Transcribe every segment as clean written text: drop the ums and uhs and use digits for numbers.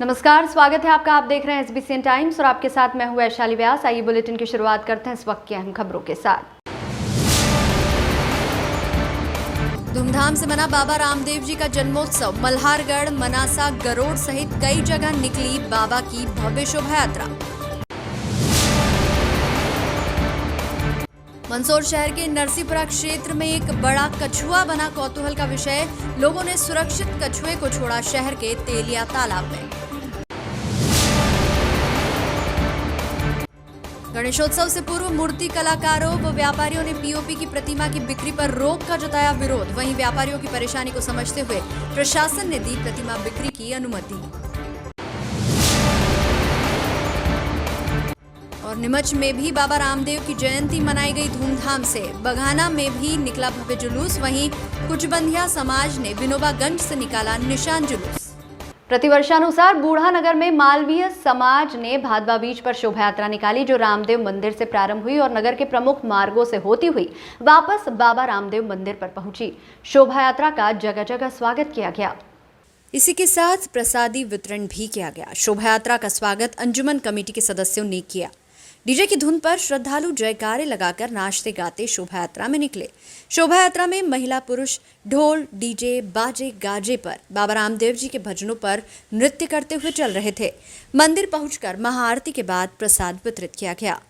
नमस्कार, स्वागत है आपका। आप देख रहे हैं SBCN टाइम्स और आपके साथ मैं हूं वैशाली व्यास। आइए बुलेटिन की शुरुआत करते हैं इस वक्त की अहम खबरों के साथ। धूमधाम से मना बाबा रामदेव जी का जन्मोत्सव। मल्हारगढ़, मनासा, गरोड़ सहित कई जगह निकली बाबा की भव्य शोभा यात्रा। मंदसौर शहर के नरसीपुरा क्षेत्र में एक बड़ा कछुआ बना कौतूहल का विषय। लोगों ने सुरक्षित कछुए को छोड़ा शहर के तेलिया तालाब में। गणेशोत्सव से पूर्व मूर्ति कलाकारों व व्यापारियों ने पीओपी की प्रतिमा की बिक्री पर रोक का जताया विरोध। वहीं व्यापारियों की परेशानी को समझते हुए प्रशासन ने दी प्रतिमा बिक्री की अनुमति। और नीमच में भी बाबा रामदेव की जयंती मनाई गई धूमधाम से। बघाना में भी निकला भव्य जुलूस। वहीं कुचबंधिया समाज ने विनोबागंज से निकाला निशान जुलूस। प्रतिवर्षानुसार बूढ़ानगर में मालवीय समाज ने भादवा बीच पर शोभा यात्रा निकाली, जो रामदेव मंदिर से प्रारंभ हुई और नगर के प्रमुख मार्गों से होती हुई वापस बाबा रामदेव मंदिर पर पहुंची। शोभा यात्रा का जगह जगह स्वागत किया गया। इसी के साथ प्रसादी वितरण भी किया गया। शोभा यात्रा का स्वागत अंजुमन कमेटी के सदस्यों ने किया। डीजे की धुन पर श्रद्धालु जयकारे लगाकर नाचते गाते शोभा यात्रा में निकले। शोभा यात्रा में महिला पुरुष ढोल, डीजे, बाजे गाजे पर बाबा रामदेव जी के भजनों पर नृत्य करते हुए चल रहे थे। मंदिर पहुंचकर महाआरती के बाद प्रसाद वितरित किया गया।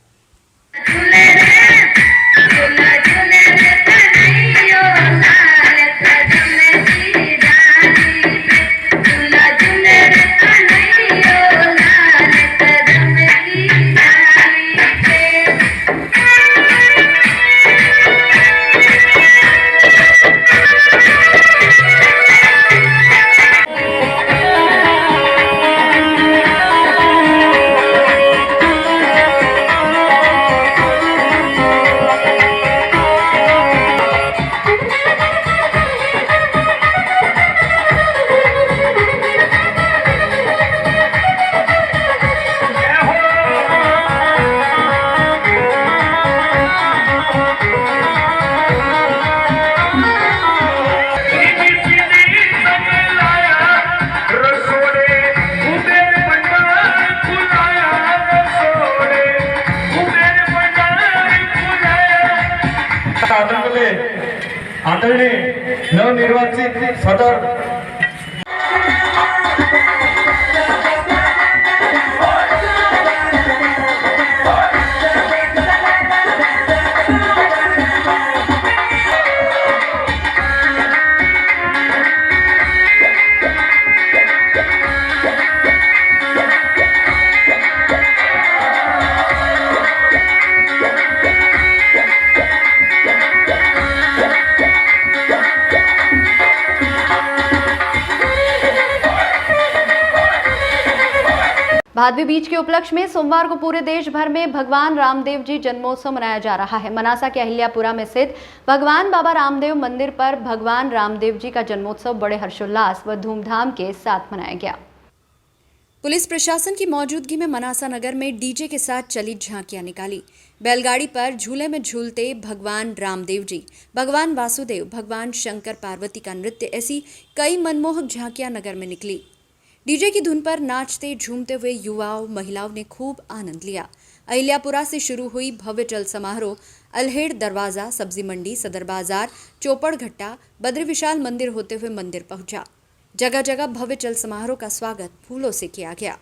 आदरणीय नवनिर्वाचित सदर भादवी बीज के उपलक्ष्य में सोमवार को पूरे देश भर में भगवान रामदेव जी जन्मोत्सव मनाया जा रहा है। मनासा के अहिल्यापुरा में स्थित भगवान बाबा रामदेव मंदिर पर भगवान रामदेव जी का जन्मोत्सव बड़े हर्षोल्लास व धूमधाम के साथ मनाया गया। पुलिस प्रशासन की मौजूदगी में मनासा नगर में डीजे के साथ चली झांकियां निकाली। बैलगाड़ी पर झूले में झूलते भगवान रामदेव जी, भगवान वासुदेव, भगवान शंकर पार्वती का नृत्य, ऐसी कई मनमोहक झांकियां नगर में निकली। डीजे की धुन पर नाचते झूमते हुए युवाओं महिलाओं ने खूब आनंद लिया। अहिल्यापुरा से शुरू हुई भव्य चल समारोह अल्हेड़ दरवाजा, सब्जी मंडी, सदर बाजार, चौपड़ घट्टा, बद्री विशाल मंदिर होते हुए मंदिर पहुंचा। जगह जगह भव्य चल समारोह का स्वागत फूलों से किया गया।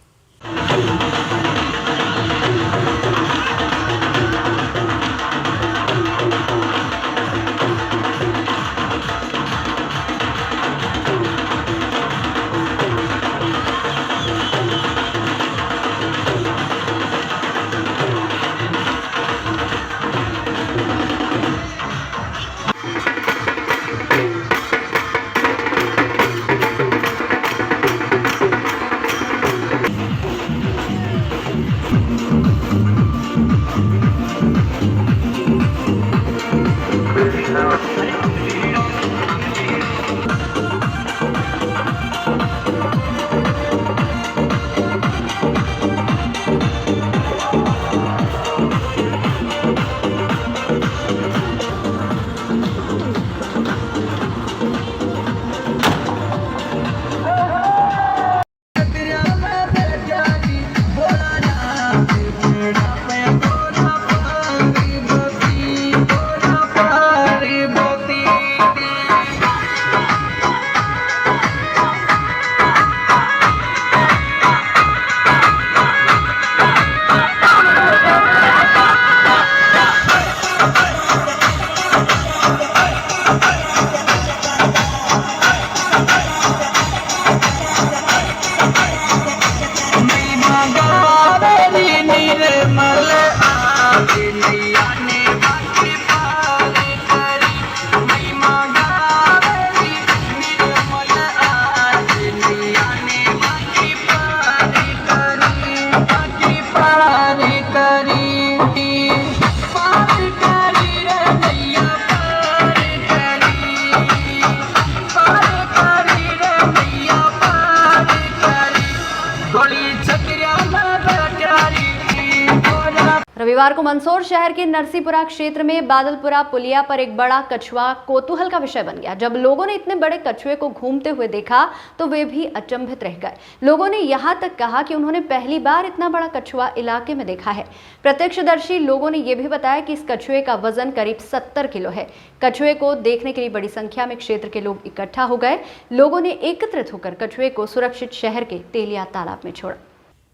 रविवार को मंदसौर शहर के नरसीपुरा क्षेत्र में बादलपुरा पुलिया पर एक बड़ा कछुआ कौतूहल का विषय बन गया। जब लोगों ने इतने बड़े कछुए को घूमते हुए देखा तो वे भी अचंभित रह गए। लोगों ने यहां तक कहा कि उन्होंने पहली बार इतना बड़ा कछुआ इलाके में देखा है। प्रत्यक्षदर्शी लोगों ने यह भी बताया कि इस कछुए का वजन करीब 70 किलो है। कछुए को देखने के लिए बड़ी संख्या में क्षेत्र के लोग इकट्ठा हो गए। लोगों ने एकत्रित होकर कछुए को सुरक्षित शहर के तेलिया तालाब में छोड़ा।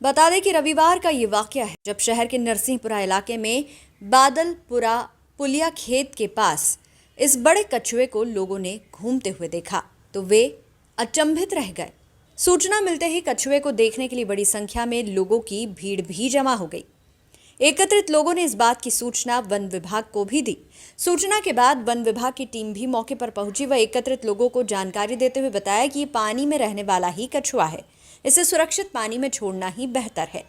बता दें कि रविवार का ये वाकया है जब शहर के नरसिंहपुरा इलाके में बादलपुरा पुलिया खेत के पास इस बड़े कछुए को लोगों ने घूमते हुए देखा तो वे अचंभित रह गए। सूचना मिलते ही कछुए को देखने के लिए बड़ी संख्या में लोगों की भीड़ भी जमा हो गई। एकत्रित लोगों ने इस बात की सूचना वन विभाग को भी दी। सूचना के बाद वन विभाग की टीम भी मौके पर पहुंची व एकत्रित लोगों को जानकारी देते हुए बताया कि ये पानी में रहने वाला ही कछुआ है, इसे सुरक्षित पानी में छोड़ना ही बेहतर है।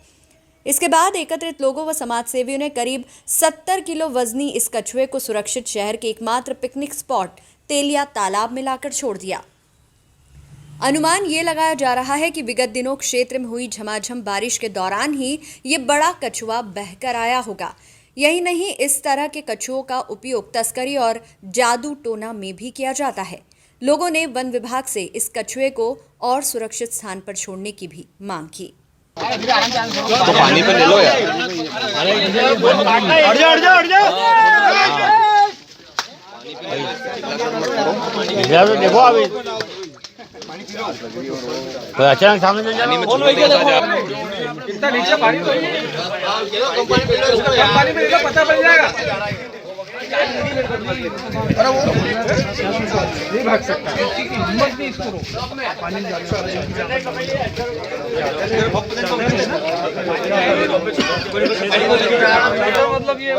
इसके बाद एकत्रित लोगों व समाजसेवियों ने करीब 70 किलो वजनी इस कछुए को सुरक्षित शहर के एकमात्र पिकनिक स्पॉट तेलिया तालाब में लाकर छोड़ दिया। अनुमान ये लगाया जा रहा है कि विगत दिनों क्षेत्र में हुई झमाझम बारिश के दौरान ही ये बड़ा कछुआ बहकर आया होगा। यही नहीं, इस तरह के कछुओं का उपयोग तस्करी और जादू टोना में भी किया जाता है। लोगों ने वन विभाग से इस कछुए को और सुरक्षित स्थान पर छोड़ने की भी मांग की। तो पानी पे ले लो यार। तो देखो अभी तो अचानक सामने मिल जाए कितना नीचे पानी पानी में पता पड़ जाएगा। अरे वो नहीं भाग सकता, हिम्मत नहीं इसको पानी में मतलब ये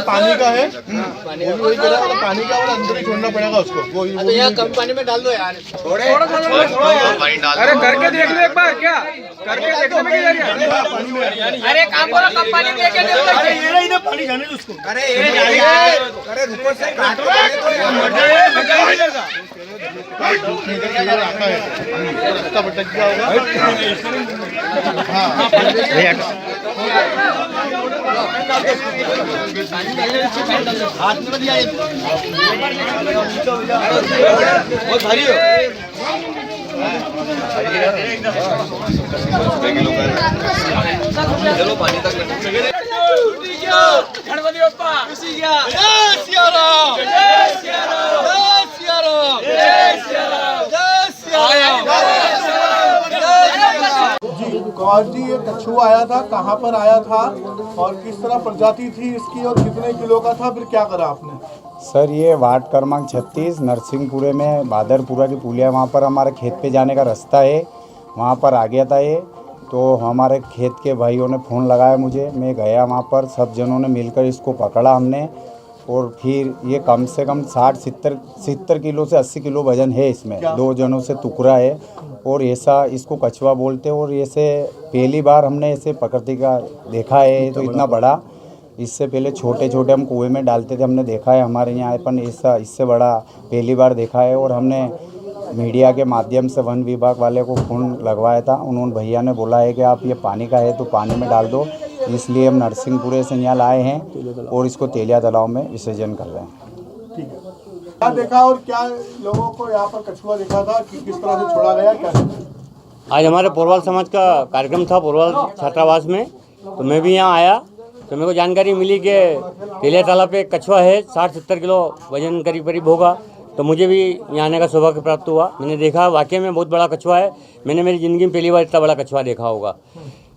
पानी का है, पानी का अंदर ही छोड़ना पड़ेगा उसको। तो यहाँ कम पानी में डाल दो यार, थोड़ा सा। अरे करके देख लो एक बार, क्या करके देखने में क्या जा रहा है? अरे काम करो, कम पानी में क्या कर अरे ये रही ना पानी जाने दो उसको। अरे रुको से रास्ता भटक गया होगा। हाथ में दिया बहुत भारी हो। चलो पानी तक गणपति बप्पा खुशी गया। जय सिया राम, जय सिया राम, जय सिया राम, जय सिया राम, जय सिया जी कौर जी, ये कछुआ आया था, कहाँ पर आया था और किस तरह प्रजाति थी इसकी और कितने किलो का था, फिर क्या करा आपने? सर ये वार्ड क्रमांक 36 नरसिंहपुरे में बादलपुरा की पुलिया, वहाँ पर हमारे खेत पे जाने का रास्ता है, वहाँ पर आ गया था ये। तो हमारे खेत के भाइयों ने फ़ोन लगाया मुझे, मैं गया वहाँ पर, सब जनों ने मिलकर इसको पकड़ा हमने। और फिर ये कम से कम 60-70 किलो से 80 किलो वजन है इसमें, 2 जनों से टुकड़ा है। और ऐसा इसको कछुआ बोलते हैं। और ऐसे पहली बार हमने ऐसे प्रकृति का देखा है, तो इतना बड़ा। इससे पहले छोटे छोटे हम कुएं में डालते थे, हमने देखा है हमारे यहाँ, अपन ऐसा इससे बड़ा पहली बार देखा है। और हमने मीडिया के माध्यम से वन विभाग वाले को फ़ोन लगवाया था, उन्होंने भैया ने बोला है कि आप ये पानी का है तो पानी में डाल दो, इसलिए हम नरसिंहपुरे से यहाँ लाए हैं और इसको तेलिया तालाब में विसर्जन कर रहे हैं। ठीक है, क्या देखा और क्या लोगों को यहाँ पर कछुआ देखा था कि किस तरह से छोड़ा गया, क्या? आज हमारे पोरवाल समाज का कार्यक्रम था पोरवाल छात्रावास में, तो मैं भी यहाँ आया तो मेरे को जानकारी मिली कि तेलिया तालाब पे कछुआ है, 60-70 किलो वजन करीब करीब होगा। तो मुझे भी यहाँ आने का सौभाग्य प्राप्त हुआ। मैंने देखा वाकई में बहुत बड़ा कछुआ है, मैंने मेरी ज़िंदगी में पहली बार इतना बड़ा कछुआ देखा होगा।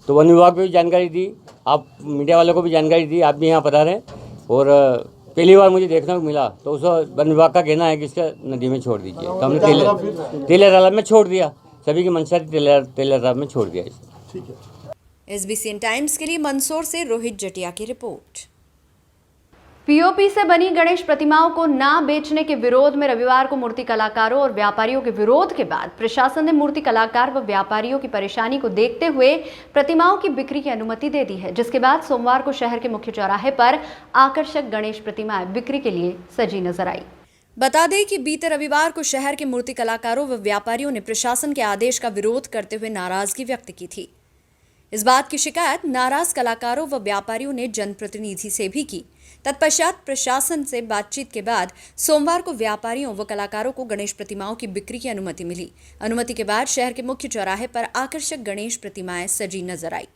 तो वन विभाग को भी जानकारी दी, आप मीडिया वालों को भी जानकारी दी, आप भी यहाँ पधारें। और पहली बार मुझे देखने को मिला, तो उस वन विभाग का कहना है कि इसका नदी में छोड़ दीजिए, तो हमने तेलिया तालाब में छोड़ दिया। सभी की मंशा थी तेलिया तालाब में छोड़ दिया इसे। ठीक है। SBCN टाइम्स के लिए मंदसौर से रोहित जटिया की रिपोर्ट। पीओपी से बनी गणेश प्रतिमाओं को ना बेचने के विरोध में रविवार को मूर्ति कलाकारों और व्यापारियों के विरोध के बाद प्रशासन ने मूर्ति कलाकार व व्यापारियों की परेशानी को देखते हुए प्रतिमाओं की बिक्री की अनुमति दे दी है, जिसके बाद सोमवार को शहर के मुख्य चौराहे पर आकर्षक गणेश प्रतिमाएं बिक्री के लिए सजी नजर आई। बता दें कि बीते रविवार को शहर के मूर्ति कलाकारों व व्यापारियों ने प्रशासन के आदेश का विरोध करते हुए नाराजगी व्यक्त की थी। इस बात की शिकायत नाराज कलाकारों व व्यापारियों ने जनप्रतिनिधि से भी की। तत्पश्चात प्रशासन से बातचीत के बाद सोमवार को व्यापारियों व कलाकारों को गणेश प्रतिमाओं की बिक्री की अनुमति मिली। अनुमति के बाद शहर के मुख्य चौराहे पर आकर्षक गणेश प्रतिमाएं सजी नजर आई,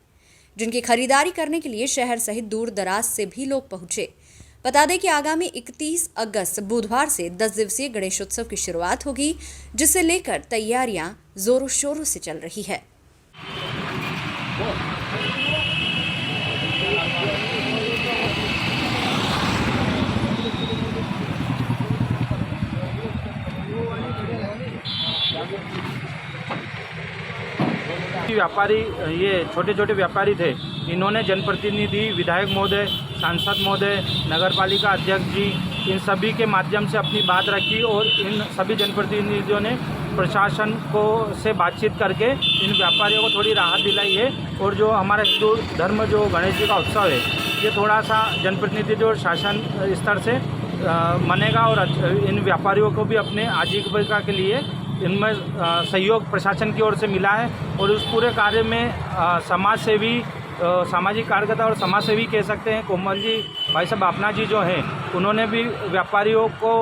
जिनकी खरीदारी करने के लिए शहर सहित दूर दराज से भी लोग पहुंचे। बता दें कि आगामी 31 अगस्त बुधवार से 10 दिवसीय गणेशोत्सव की शुरुआत होगी, जिसे लेकर तैयारियां जोरों शोरों से चल रही है। व्यापारी, ये छोटे छोटे व्यापारी थे, इन्होंने जनप्रतिनिधि, विधायक महोदय, सांसद महोदय, नगर पालिका अध्यक्ष जी, इन सभी के माध्यम से अपनी बात रखी और इन सभी जनप्रतिनिधियों ने प्रशासन को से बातचीत करके इन व्यापारियों को थोड़ी राहत दिलाई है। और जो हमारा हिंदू धर्म जो गणेश जी का उत्सव है, ये थोड़ा सा जनप्रतिनिधि और शासन स्तर से मनेगा और इन व्यापारियों को भी अपने आजीविका के लिए इनमें सहयोग प्रशासन की ओर से मिला है। और उस पूरे कार्य में समाज सेवी, सामाजिक कार्यकर्ता और समाज सेवी कह सकते हैं, कोमल जी, भाई साहब अपना जी जो हैं, उन्होंने भी व्यापारियों को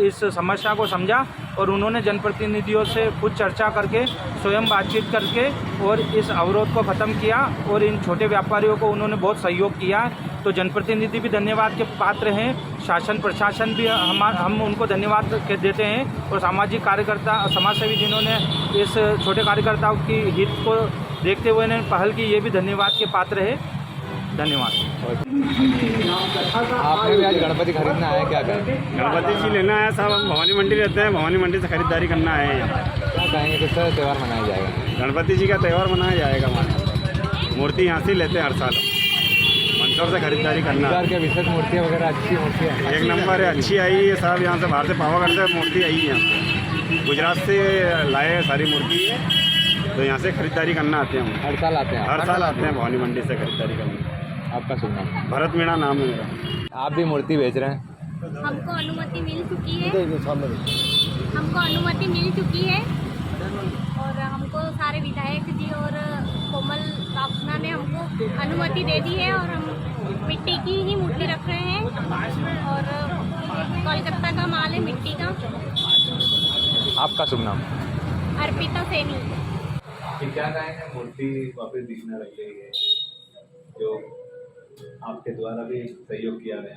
इस समस्या को समझा और उन्होंने जनप्रतिनिधियों से खुद चर्चा करके, स्वयं बातचीत करके और इस अवरोध को ख़त्म किया और इन छोटे व्यापारियों को उन्होंने बहुत सहयोग किया। तो जनप्रतिनिधि भी धन्यवाद के पात्र हैं, शासन प्रशासन भी हम उनको धन्यवाद देते हैं और सामाजिक कार्यकर्ता, समाज सेवी जिन्होंने इस छोटे कार्यकर्ताओं की हित को देखते हुए ने पहल की, ये भी धन्यवाद के पात्र है। धन्यवाद। आपने भी आज गणपति खरीदना आया, क्या करें? गणपति जी लेना है साहब, हम भवानी मंडी रहते हैं, भवानी मंडी से खरीदारी करना है। क्या कहेंगे, किस तरह त्यौहार मनाया जाएगा? गणपति जी का त्यौहार मनाया जाएगा। हमारे मूर्ति यहाँ से लेते हैं हर साल, मंदसौर से खरीदारी करना है। के विशेष मूर्तियाँ वगैरह अच्छी मूर्तियाँ एक नंबर है, अच्छी आई है साहब। यहाँ से बाहर से पावागढ़ से मूर्ति आई है, यहाँ से गुजरात से लाए सारी मूर्ति है, तो यहाँ से खरीदारी करना आते हैं हम। हर साल आते हैं? हर साल आते हैं भवानी मंडी से खरीदारी करने। आपका शुभ नाम? भरत मीणा नाम है मेरा। आप भी मूर्ति बेच रहे हैं? हमको अनुमति मिल चुकी है, हमको अनुमति मिल चुकी है और हमको सारे विधायक जी और कोमल रापना ने हमको अनुमति दे दी है और हम मिट्टी की ही मूर्ति रख रहे हैं और कोलकाता का माल है मिट्टी का। आपका शुभ नाम? अर्पिता सैनी। क्या कहेंगे, मूर्ति वापस दिखने लग गई है, जो आपके द्वारा भी सहयोग किया गया?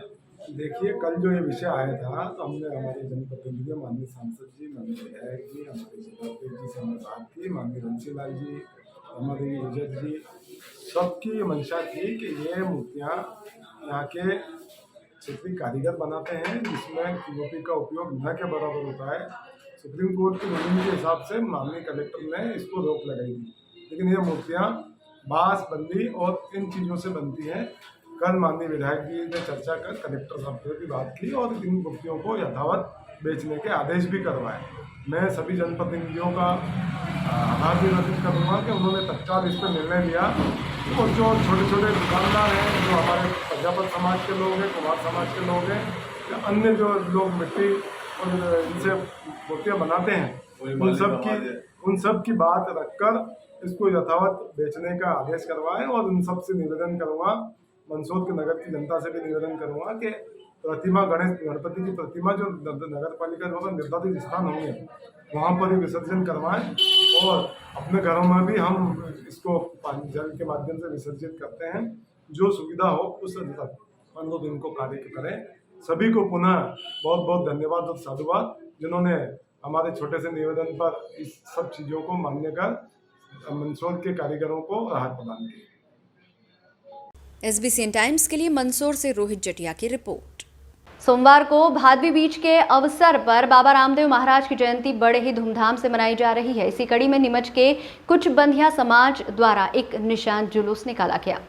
देखिए, कल जो ये विषय आया था तो हमने हमारे जनप्रतिनिधि, माननीय सांसद जी, माननीय विधायक जी, हमारे जिलाध्यक्ष जी से हमने बात की, माननीय रंसीलाल जी, हमारे युजक जी, सबकी मंशा थी कि ये मूर्तियाँ यहाँ के क्षेत्रीय कारीगर बनाते हैं, जिसमें पीओपी का उपयोग न के बराबर होता है। सुप्रीम कोर्ट की रूलिंग के हिसाब से माननीय कलेक्टर ने इसको रोक लगाई थी, लेकिन ये मूर्तियाँ बांस, बल्ली और इन चीज़ों से बनती हैं। कल माननीय विधायक जी ने चर्चा कर कलेक्टर साहब से भी बात की और इन मूर्तियों को यथावत बेचने के आदेश भी करवाए। मैं सभी जनप्रतिनिधियों का आभार भी व्यक्त करूँगा कि उन्होंने तत्काल इस पर निर्णय लिया और जो छोटे छोटे दुकानदार हैं, जो हमारे प्रजापत समाज के लोग हैं, कुमार समाज के लोग हैं, या अन्य जो लोग मिट्टी और इनसे मूर्तियाँ बनाते हैं, उन सब की बात रखकर इसको यथावत बेचने का आदेश करवाएं। और उन सब से निवेदन करूँगा, मंदसौर के नगर की जनता से भी निवेदन करूँगा कि प्रतिमा, गणपति की प्रतिमा जो नगर पालिका द्वारा निर्धारित स्थान होंगे वहाँ पर ही विसर्जन करवाएं और अपने घरों में भी हम इसको जल के माध्यम से विसर्जित करते हैं। जो सुविधा हो उस अनुरूप इनको कार्य करें। सभी को पुनः बहुत बहुत धन्यवाद और साधुवाद, जिन्होंने हमारे छोटे से निवेदन पर इस सब चीज़ों को मान्य कर मंदसौर के कारीगरों को राहत प्रदान की। SBCN टाइम्स के लिए मंदसौर से रोहित जटिया की रिपोर्ट। सोमवार को भादवी बीज के अवसर पर बाबा रामदेव महाराज की जयंती बड़े ही धूमधाम से मनाई जा रही है। इसी कड़ी में नीमच के कुछ बंधिया समाज द्वारा एक निशान जुलूस निकाला गया।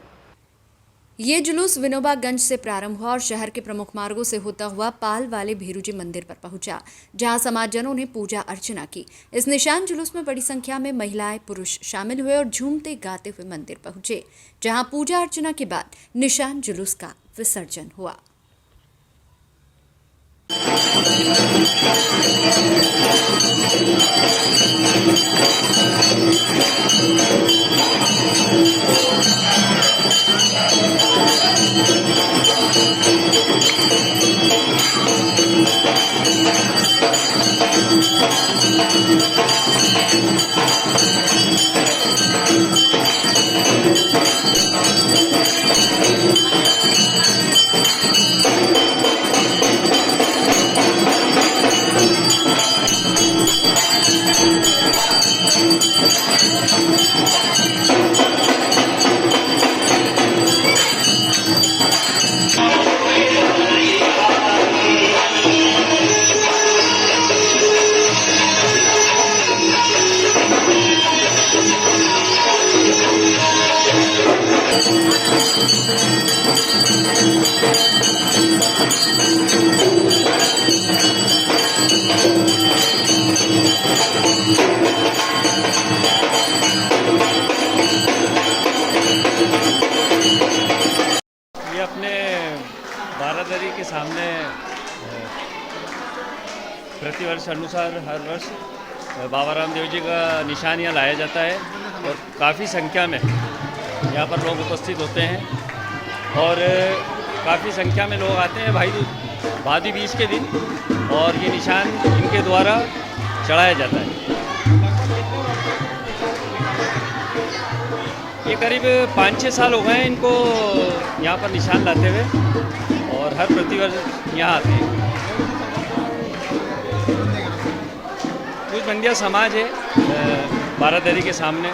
ये जुलूस विनोबागंज से प्रारंभ हुआ और शहर के प्रमुख मार्गों से होता हुआ पाल वाले भीरूजी मंदिर पर पहुंचा, जहां समाजजनों ने पूजा अर्चना की। इस निशान जुलूस में बड़ी संख्या में महिलाएं पुरुष शामिल हुए और झूमते गाते हुए मंदिर पहुंचे, जहां पूजा अर्चना के बाद निशान जुलूस का विसर्जन हुआ। ये अपने बारादरी के सामने प्रतिवर्ष अनुसार हर वर्ष बाबा रामदेव जी का निशान यहाँ लाया जाता है और काफ़ी संख्या में यहाँ पर लोग उपस्थित होते हैं और काफ़ी संख्या में लोग आते हैं भादी बीज के दिन और ये निशान इनके द्वारा चढ़ाया जाता है। ये करीब 5-6 साल हो गए हैं इनको यहाँ पर निशान लाते हुए और हर प्रतिवर्ष यहाँ आते हैं। कुछ बंदिया समाज है बारादरी के सामने।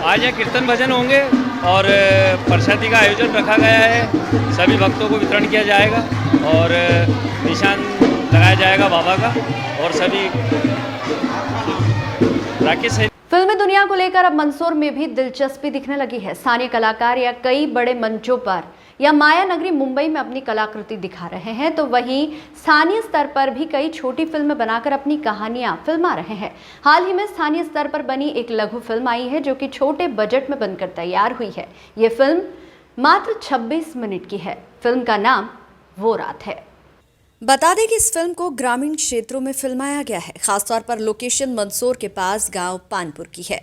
आज यहाँ कीर्तन भजन होंगे और प्रसादी का आयोजन रखा गया है। सभी भक्तों को वितरण किया जाएगा और निशान लगाया जाएगा बाबा का और सभी फिल्मी दुनिया को लेकर अब मंदसौर में भी दिलचस्पी दिखने लगी है। स्थानीय कलाकार या कई बड़े मंचों पर या माया नगरी मुंबई में अपनी कलाकृति दिखा रहे हैं, तो वहीं स्थानीय स्तर पर भी कई छोटी फिल्में बनाकर अपनी कहानियां फिल्मा रहे हैं। हाल ही में स्थानीय स्तर पर बनी एक लघु फिल्म आई है जो कि छोटे बजट में बनकर तैयार हुई है। ये फिल्म मात्र 26 मिनट की है। फिल्म का नाम वो रात है। बता दें कि इस फिल्म को ग्रामीण क्षेत्रों में फिल्माया गया है। खासतौर पर लोकेशन मंदसौर के पास गांव पानपुर की है।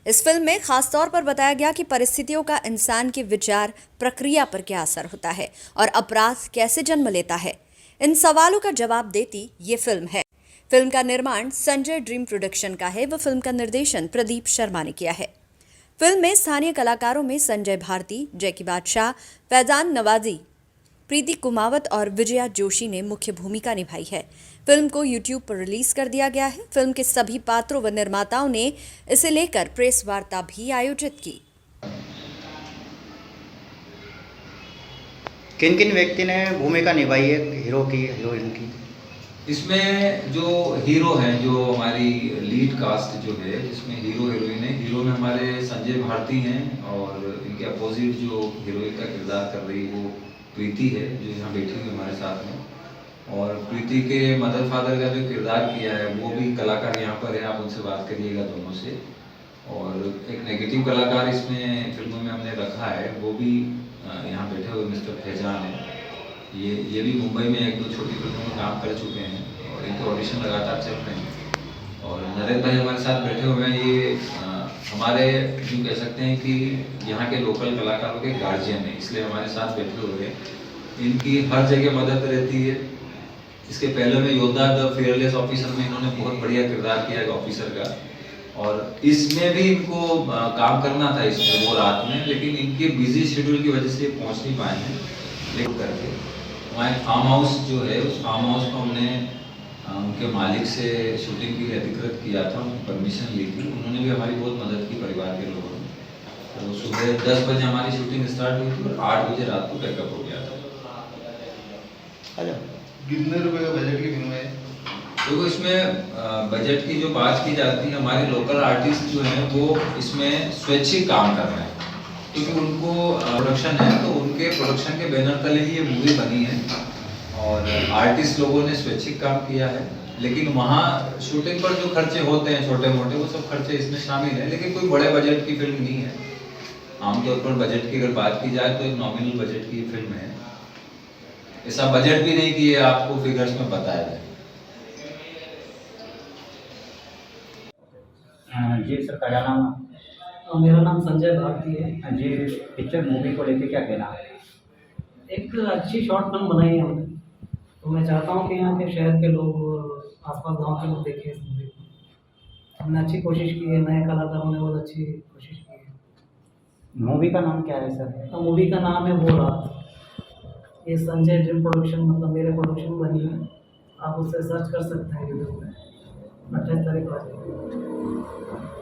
इस फिल्म में खासतौर पर बताया गया कि परिस्थितियों का इंसान के विचार प्रक्रिया पर क्या असर होता है और अपराध कैसे जन्म लेता है। इन सवालों का जवाब देती ये फिल्म है। फिल्म का निर्माण संजय ड्रीम प्रोडक्शन का है व फिल्म का निर्देशन प्रदीप शर्मा ने किया है। फिल्म में स्थानीय कलाकारों में संजय भारती, जैकी बादशाह, फैजान नवाजी, प्रीति कुमावत और विजया जोशी ने मुख्य भूमिका निभाई है। फिल्म को YouTube पर रिलीज कर दिया गया है। फिल्म के सभी पात्रों व निर्माताओं ने इसे लेकर प्रेस वार्ता भी आयोजित की। किन किन व्यक्ति ने भूमिका निभाई है हीरो की, हीरोइन की? इसमें जो हीरो हैं, जो हमारी लीड कास्ट जो है, जिसमें हीरो हीरोइन है। हीरो में हमारे संजय भारती हैं और इनके अपोजिट जो हीरोइन का किरदार कर रही है वो प्रीति है, जो यहाँ बैठी हुई हमारे साथ में। और प्रीति के मदर फादर का जो किरदार किया है वो भी कलाकार यहाँ पर है, आप उनसे बात करिएगा दोनों से। और एक नेगेटिव कलाकार इसमें फिल्मों में हमने रखा है, वो भी यहाँ बैठे हुए मिस्टर फैजान है। ये भी मुंबई में 1-2 छोटी फिल्मों में काम कर चुके हैं और इनके ऑडिशन लगातार चल रहे हैं। और नरेंद्र भाई हमारे साथ बैठे हुए हैं। ये हमारे यूँ कह सकते हैं कि यहाँ के लोकल कलाकारों के गार्जियन हैं, इसलिए हमारे साथ बैठे हुए हैं। इनकी हर जगह मदद रहती है। इसके पहले में योद्धा द फेयरलेस ऑफिसर में इन्होंने बहुत बढ़िया किरदार किया है ऑफिसर का, और इसमें भी इनको काम करना था इसमें वो रात में, लेकिन इनके बिजी शेड्यूल की वजह से पहुँच नहीं पाए हैं। लेकिन करके हमारे फार्म हाउस जो है, उस फार्म हाउस को हमने उनके मालिक से शूटिंग के लिए अधिकृत किया था, उनकी परमिशन ली थी। उन्होंने भी हमारी बहुत मदद की, परिवार के लोगों ने। तो सुबह 10 बजे हमारी शूटिंग स्टार्ट हुई थी और 8 बजे रात को पैकअप हो गया था। अच्छा, कितने रुपए का बजट की फिल्म है? देखो इसमें बजट की जो बात की जाती है, हमारे लोकल आर्टिस्ट जो हैं वो इसमें स्वैच्छिक काम कर रहे हैं, क्योंकि उनको प्रोडक्शन है, तो उनके प्रोडक्शन के बैनर तले ही ये मूवी बनी है और आर्टिस्ट लोगों ने स्वैच्छिक काम किया है। लेकिन वहाँ शूटिंग पर जो खर्चे होते हैं छोटे मोटे, वो सब खर्चे इसमें शामिल हैं, लेकिन कोई बड़े बजट की फिल्म नहीं है। आमतौर पर बजट की अगर बात की जाए तो एक नॉमिनल बजट की फिल्म है, ऐसा बजट भी नहीं कि ये आपको फिगर्स में बताया जाए। जी सर, क्या नाम है? मेरा नाम संजय भारती है। जी, पिक्चर मूवी को लेके क्या कहना है? एक अच्छी शॉर्ट फिल्म बनाई है हमने, तो मैं चाहता हूँ कि यहाँ के शहर के लोग और आसपास गांव के लोग देखें इस मूवी को। हमने अच्छी कोशिश की है, नए कलाकारों ने बहुत अच्छी कोशिश की है। मूवी का नाम क्या है सर? तो मूवी का नाम है वो रात। ये संजय ड्रीम प्रोडक्शन, मतलब मेरे प्रोडक्शन बनी है। आप उससे सर्च कर सकते हैं यूट्यूब में। 28 तारीख को आ जाएगी।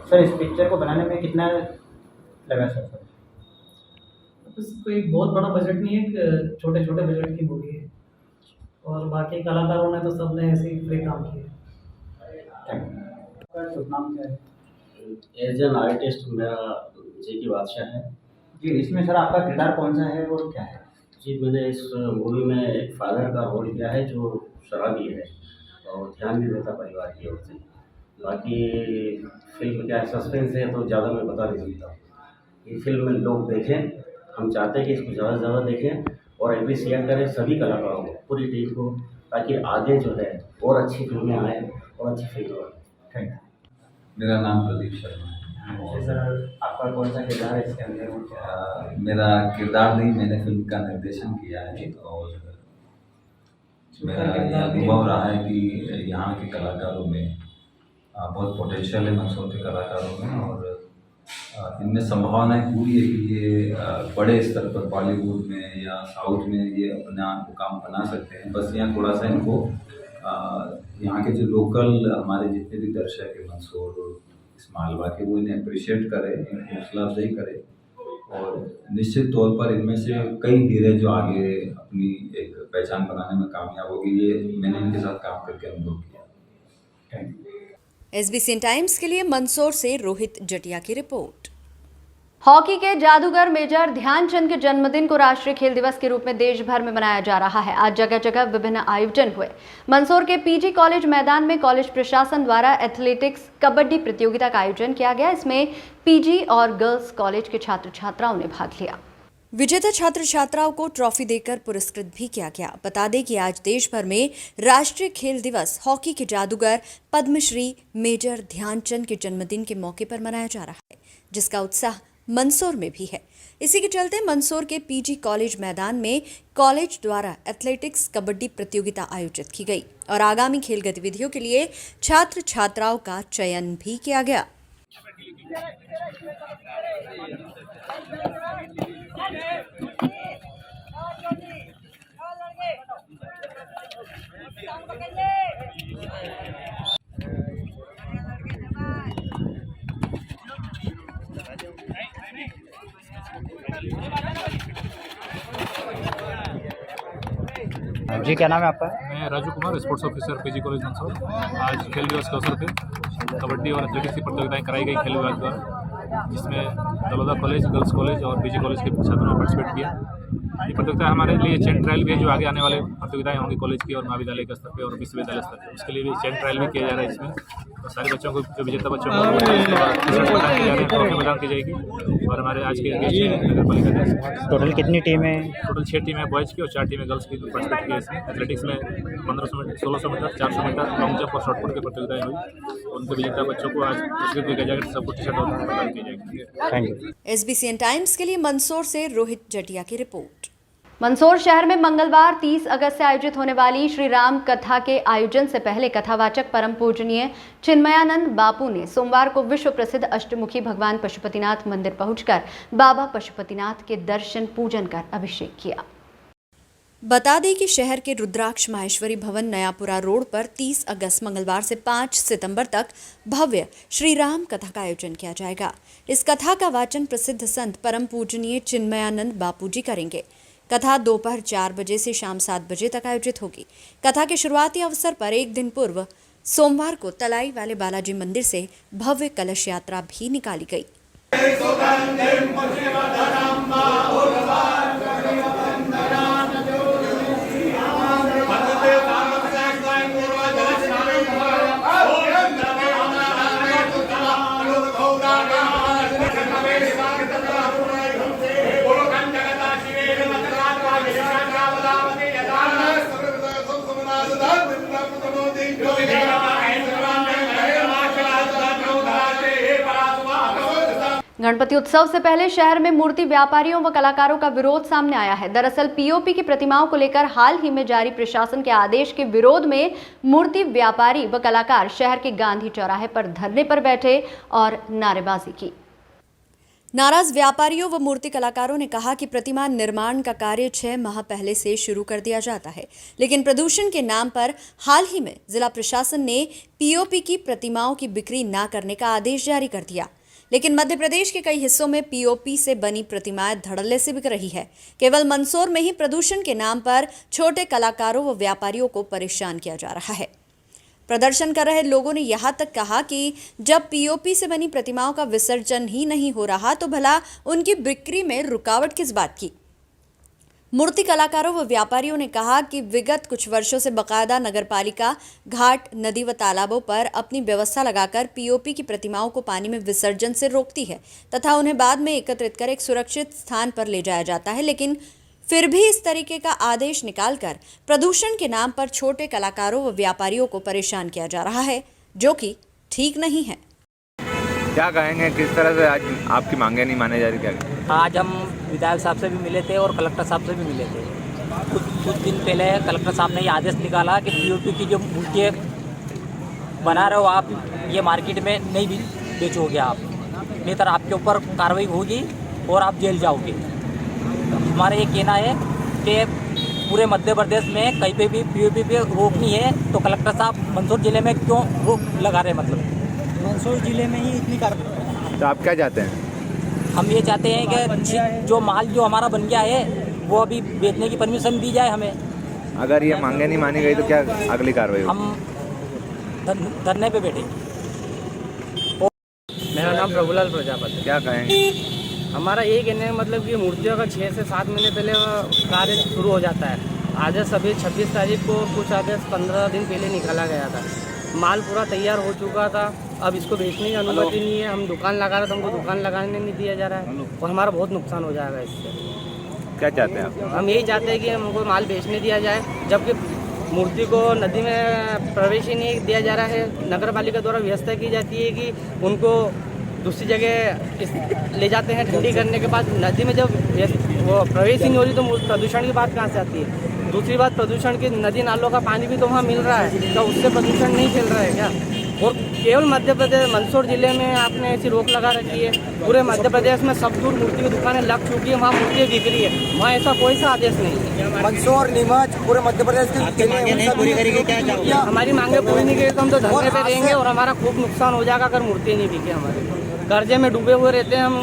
सर, इस पिक्चर को बनाने में कितना लगा सर? कोई बहुत बड़ा बजट नहीं है, छोटे छोटे बजट की मूवी है और बाकी कलाकारों ने तो सबने ऐसे ही फ्री काम किया। शुभ नाम क्या है? एज एन आर्टिस्ट मेरा जी की बादशाह है। जी, इसमें सर आपका किरदार कौन सा है और क्या है? जी, मैंने इस मूवी में एक फादर का रोल किया है जो शराबी है और ध्यान भी देता परिवार की ओर से। बाकी फिल्म क्या है, सस्पेंस है तो ज़्यादा मैं बता नहीं सकता। ये फिल्म में लोग देखें, हम चाहते हैं कि इसको ज़्यादा से ज़्यादा देखें और अप्रिशिएट करें सभी कलाकारों को, पूरी टीम को, ताकि आगे जो है और अच्छी फिल्में आएँ और अच्छी फिल्म आए। Thank you. मेरा नाम प्रदीप शर्मा है। जी सर, आपका कौन सा किरदार है इसके अंदर और क्या? मेरा किरदार नहीं, मैंने फिल्म का निर्देशन किया है और मेरा ये अनुभव रहा है कि यहाँ के कलाकारों में बहुत पोटेंशियल है, मंदसौर के कलाकारों में, और इनमें संभावनाएं पूरी है कि ये बड़े स्तर पर बॉलीवुड में या साउथ में ये अपना मुकाम बना सकते हैं। बस यहाँ थोड़ा सा इनको यहाँ के जो लोकल हमारे जितने भी दर्शक है मंदसौर इस मालवा के, वो इन्हें अप्रिशिएट करें, इनकी हौसला अफजाई करें और निश्चित तौर पर इनमें से कई हीरे जो आगे अपनी एक पहचान बनाने में कामयाब होगी। ये मैंने इनके साथ काम करके अनुभव किया। Thank you. SBCN टाइम्स के लिए मंदसौर से रोहित जटिया की रिपोर्ट। हॉकी के जादूगर मेजर ध्यानचंद के जन्मदिन को राष्ट्रीय खेल दिवस के रूप में देश भर में मनाया जा रहा है। आज जगह जगह विभिन्न आयोजन हुए। मंदसौर के पीजी कॉलेज मैदान में कॉलेज प्रशासन द्वारा एथलेटिक्स कबड्डी प्रतियोगिता का आयोजन किया गया। इसमें पीजी और गर्ल्स कॉलेज के छात्र छात्राओं ने भाग लिया। विजेता छात्र छात्राओं को ट्रॉफी देकर पुरस्कृत भी किया गया। बता दें कि आज देश भर में राष्ट्रीय खेल दिवस हॉकी के जादूगर पद्मश्री मेजर ध्यानचंद के जन्मदिन के मौके पर मनाया जा रहा है, जिसका उत्साह मंदसौर में भी है। इसी के चलते मंदसौर के पीजी कॉलेज मैदान में कॉलेज द्वारा एथलेटिक्स कबड्डी प्रतियोगिता आयोजित की गई और आगामी खेल गतिविधियों के लिए छात्र छात्राओं का चयन भी किया गया। जी, क्या नाम है आपका? मैं Raju Kumar, sports officer PG college Mandsaur. आज खेल दिवस के अवसर पे कबड्डी और एथलेटिक्स की प्रतियोगिताएं कराई गई खेल विभाग द्वारा, जिसमें दलोदा कॉलेज, गर्ल्स कॉलेज और पीजी कॉलेज के छात्रों ने पार्टिसिपेट किया। ये प्रतियोगिता हमारे लिए चेन ट्रायल भी है, जो आगे आने वाले प्रतियोगिताएं होंगी कॉलेज की और महाविद्यालय के स्तर पे और विश्वविद्यालय स्तर पे, उसके लिए भी चेन ट्रायल भी किया जा रहा है। इसमें तो सारे बच्चों को, जो विजेता बच्चों को प्रदान की जा रही है, ट्रॉफी प्रदान की जाएगी। और हमारे आज के नगर पालिका के टोटल कितनी टीमें? टोटल 6 टीमें बॉयज़ की और 4 टीमें गर्ल्स की पार्टिसिपेट की है इसमें। एथलेटिक्स में 1500 metre, 1600 metre, 400 metre, long jump और शॉर्टपुट की प्रतियोगिताएं हुई। उनके विजेता बच्चों को आज पुरस्कृत भी किया जाएगा, सबको टी शर्ट प्रदान की जाएगी। Thank you. SBCN टाइम्स के लिए मंदसौर से रोहित जटिया की रिपोर्ट। मंदसौर शहर में मंगलवार 30 अगस्त से आयोजित होने वाली श्री राम कथा के आयोजन से पहले कथावाचक परम पूजनीय चिन्मयानंद बापू ने सोमवार को विश्व प्रसिद्ध अष्टमुखी भगवान पशुपतिनाथ मंदिर पहुंचकर बाबा पशुपतिनाथ के दर्शन पूजन कर अभिषेक किया। बता दें कि शहर के रुद्राक्ष माहेश्वरी भवन नयापुरा रोड पर 30 अगस्त मंगलवार से 5 सितंबर तक भव्य श्री राम कथा का आयोजन किया जाएगा। इस कथा का वाचन प्रसिद्ध संत परम पूजनीय चिन्मयानंद बापू जी करेंगे। कथा दोपहर 4 बजे से शाम 7 बजे तक आयोजित होगी। कथा के शुरुआती अवसर पर एक दिन पूर्व सोमवार को तलाई वाले बालाजी मंदिर से भव्य कलश यात्रा भी निकाली गई। गणपति उत्सव से पहले शहर में मूर्ति व्यापारियों व कलाकारों का विरोध सामने आया है। दरअसल पीओपी की प्रतिमाओं को लेकर हाल ही में जारी प्रशासन के आदेश के विरोध में मूर्ति व्यापारी व कलाकार शहर के गांधी चौराहे पर धरने पर बैठे और नारेबाजी की। नाराज व्यापारियों व मूर्ति कलाकारों ने कहा कि प्रतिमा निर्माण का कार्य 6 माह पहले से शुरू कर दिया जाता है, लेकिन प्रदूषण के नाम पर हाल ही में जिला प्रशासन ने पीओपी की प्रतिमाओं की बिक्री न करने का आदेश जारी कर दिया। लेकिन मध्य प्रदेश के कई हिस्सों में पीओपी से बनी प्रतिमाएं धड़ल्ले से बिक रही है। केवल मंदसौर में ही प्रदूषण के नाम पर छोटे कलाकारों व व्यापारियों को परेशान किया जा रहा है। प्रदर्शन कर रहे लोगों ने यहां तक कहा कि जब पीओपी से बनी प्रतिमाओं का विसर्जन ही नहीं हो रहा तो भला उनकी बिक्री में रुकावट किस बात की। मूर्ति कलाकारों व व्यापारियों ने कहा कि विगत कुछ वर्षों से बकायदा नगरपालिका घाट, नदी व तालाबों पर अपनी व्यवस्था लगाकर पीओपी की प्रतिमाओं को पानी में विसर्जन से रोकती है तथा उन्हें बाद में एकत्रित कर एक सुरक्षित स्थान पर ले जाया जाता है, लेकिन फिर भी इस तरीके का आदेश निकालकर प्रदूषण के नाम पर छोटे कलाकारों व व्यापारियों को परेशान किया जा रहा है, जो कि ठीक नहीं है। क्या कहेंगे, किस तरह से आज आपकी मांगे नहीं माने जा रही? क्या आज हम विधायक साहब से भी मिले थे और कलेक्टर साहब से भी मिले थे। कुछ दिन पहले कलेक्टर साहब ने ये आदेश निकाला कि पीओपी की जो मूर्तियाँ बना रहे हो आप, ये मार्केट में नहीं बेचोगे आप, नहीं तो आपके ऊपर कार्रवाई होगी और आप जेल जाओगे। हमारा ये कहना है कि पूरे मध्य प्रदेश में कहीं पे भी पीओपी पे रोकनी है तो कलेक्टर साहब मंदसौर जिले में क्यों रोक लगा रहे हैं? मतलब मंदसौर जिले में ही इतनी कार्रवाई। तो आप क्या चाहते हैं? हम ये चाहते हैं कि जो माल जो हमारा बन गया है वो अभी बेचने की परमिशन दी जाए हमें। अगर ये मांगे नहीं मानी गई तो क्या अगली कार्रवाई? हम धरने पे बैठे। मेरा नाम प्रभुलाल प्रजापति। क्या कहेंगे? हमारा यही कहने का मतलब कि मूर्तियों का 6 से 7 महीने पहले कार्य शुरू हो जाता है। आदेश सभी 26 तारीख को, कुछ आदेश 15 दिन पहले निकाला गया था। माल पूरा तैयार हो चुका था, अब इसको बेचने की अनुमति नहीं है। हम दुकान लगा रहे थे, हमको दुकान लगाने नहीं दिया जा रहा है और हमारा बहुत नुकसान हो जाएगा इससे। क्या चाहते हैं आप? हम यही चाहते हैं कि हमको माल बेचने दिया जाए, जबकि मूर्ति को नदी में प्रवेश ही नहीं दिया जा रहा है। नगर पालिका द्वारा व्यवस्था की जाती है कि उनको दूसरी जगह ले जाते हैं ठंडी करने के बाद। नदी में जब वो प्रवेश ही नहीं हो रही तो प्रदूषण की बात कहाँ से आती है? दूसरी बात, प्रदूषण की नदी नालों का पानी भी तो वहाँ मिल रहा है, तो उससे प्रदूषण नहीं फैल रहा है क्या? और केवल मध्य प्रदेश मंदसौर जिले में आपने ऐसी रोक लगा रखी है। पूरे मध्य प्रदेश में सब दूर मूर्ति की दुकानें लग चुकी है, वहाँ मूर्तियाँ बिक रही है, वहाँ ऐसा कोई सा आदेश नहीं है। मंदसौर, नीमच, पूरे मध्य प्रदेश की पूरी करेगी क्या? हमारी मांगे पूरी नहीं करेगी तो हम तो धरने पे रहेंगे और हमारा खूब नुकसान हो जाएगा अगर मूर्तियाँ नहीं बिके। हमारे कर्जे में डूबे हुए रहते हैं हम।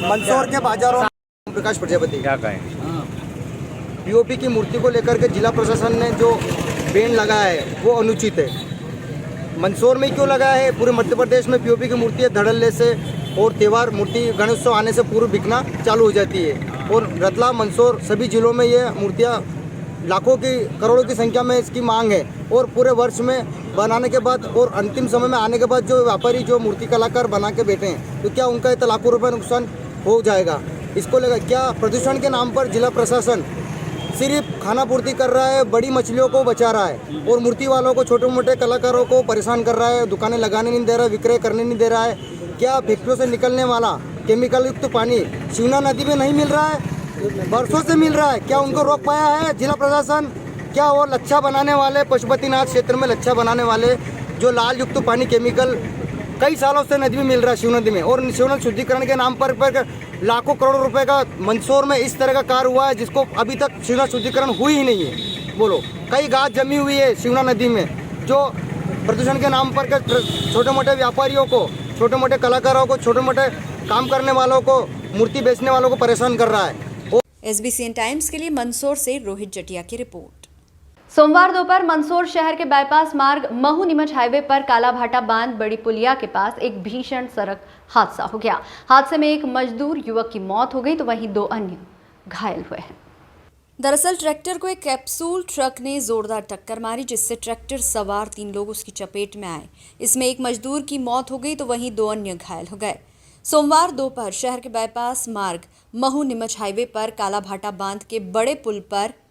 मंदसौर के बाजारों प्रकाश प्रजापति। क्या कहेंगे? पीओपी की मूर्ति को लेकर के जिला प्रशासन ने जो बैन लगाया है वो अनुचित है। मंदसौर में क्यों लगाया है? पूरे मध्य प्रदेश में पीओपी की मूर्तियाँ धड़ल्ले से और त्यौहार मूर्ति गणेशोत्सव आने से पूर्व बिकना चालू हो जाती है और रतलाम, मंदसौर सभी जिलों में ये मूर्तियाँ लाखों की, करोड़ों की संख्या में इसकी मांग है। और पूरे वर्ष में बनाने के बाद और अंतिम समय में आने के बाद जो व्यापारी, जो मूर्ति कलाकार बना के बैठे हैं, तो क्या उनका इतना लाखों रुपए नुकसान हो जाएगा? इसको लेकर क्या प्रदूषण के नाम पर जिला प्रशासन सिर्फ खाना पूर्ति कर रहा है, बड़ी मछलियों को बचा रहा है और मूर्ति वालों को, छोटे मोटे कलाकारों को परेशान कर रहा है, दुकानें लगाने नहीं दे रहा है, विक्रय करने नहीं दे रहा है। क्या फैक्ट्रियों से निकलने वाला केमिकल युक्त पानी शिवना नदी में नहीं मिल रहा है? बरसों से मिल रहा है। क्या उनको रोक पाया है जिला प्रशासन? क्या वो लच्छा बनाने वाले, पशुपतिनाथ क्षेत्र में लच्छा बनाने वाले, जो लाल युक्त पानी केमिकल कई सालों से नदी में मिल रहा है, शिव नदी में, और शिव नदी शुद्धिकरण के नाम पर लाखों करोड़ों रुपए का मंदसौर में इस तरह का कार्य हुआ है जिसको अभी तक शिवना शुद्धिकरण हुई ही नहीं है। बोलो, कई गाद जमी हुई है शिवना नदी में, जो प्रदूषण के नाम पर छोटे मोटे व्यापारियों को, छोटे मोटे कलाकारों को, छोटे मोटे काम करने वालों को, मूर्ति बेचने वालों को परेशान कर रहा है। SBCN टाइम्स के लिए मंदसौर से रोहित जटिया की रिपोर्ट। सोमवार दोपहर मंदसौर शहर के बाईपास मार्ग महू नीमच हाईवे पर कालाभाटा बांध बड़ी पुलिया के पास एक भीषण सड़क हादसा हो गया। हादसे में एक मजदूर युवक की मौत हो गई तो वहीं 2 अन्य घायल हुए हैं। दरअसल ट्रैक्टर को एक कैप्सूल ट्रक ने जोरदार टक्कर मारी, जिससे ट्रैक्टर सवार 3 लोग उसकी चपेट में आए। इसमें एक मजदूर की मौत हो गई तो वहीं 2 अन्य घायल हो गए। सोमवार दोपहर शहर के बाईपास मार्ग महू नीमच हाईवे पर कालाभाटा बांध के बड़े पुल पर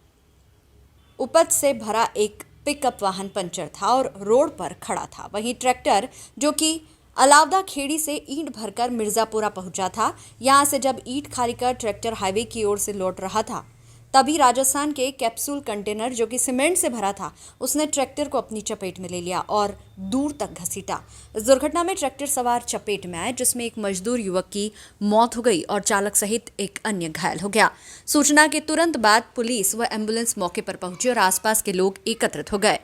उपज से भरा एक पिकअप वाहन पंचर था और रोड पर खड़ा था। वहीं ट्रैक्टर जो कि अलावदा खेड़ी से ईंट भरकर मिर्जापुरा पहुंचा था, यहां से जब ईंट खाली कर ट्रैक्टर हाईवे की ओर से लौट रहा था, तभी राजस्थान के कैप्सूल कंटेनर जो कि सीमेंट से भरा था, उसने ट्रैक्टर को अपनी चपेट में ले लिया और दूर तक घसीटा। इस दुर्घटना में ट्रैक्टर सवार चपेट में आए, जिसमें एक मजदूर युवक की मौत हो गई और चालक सहित एक अन्य घायल हो गया। सूचना के तुरंत बाद पुलिस व एम्बुलेंस मौके पर पहुंची और आसपास के लोग एकत्रित हो गए।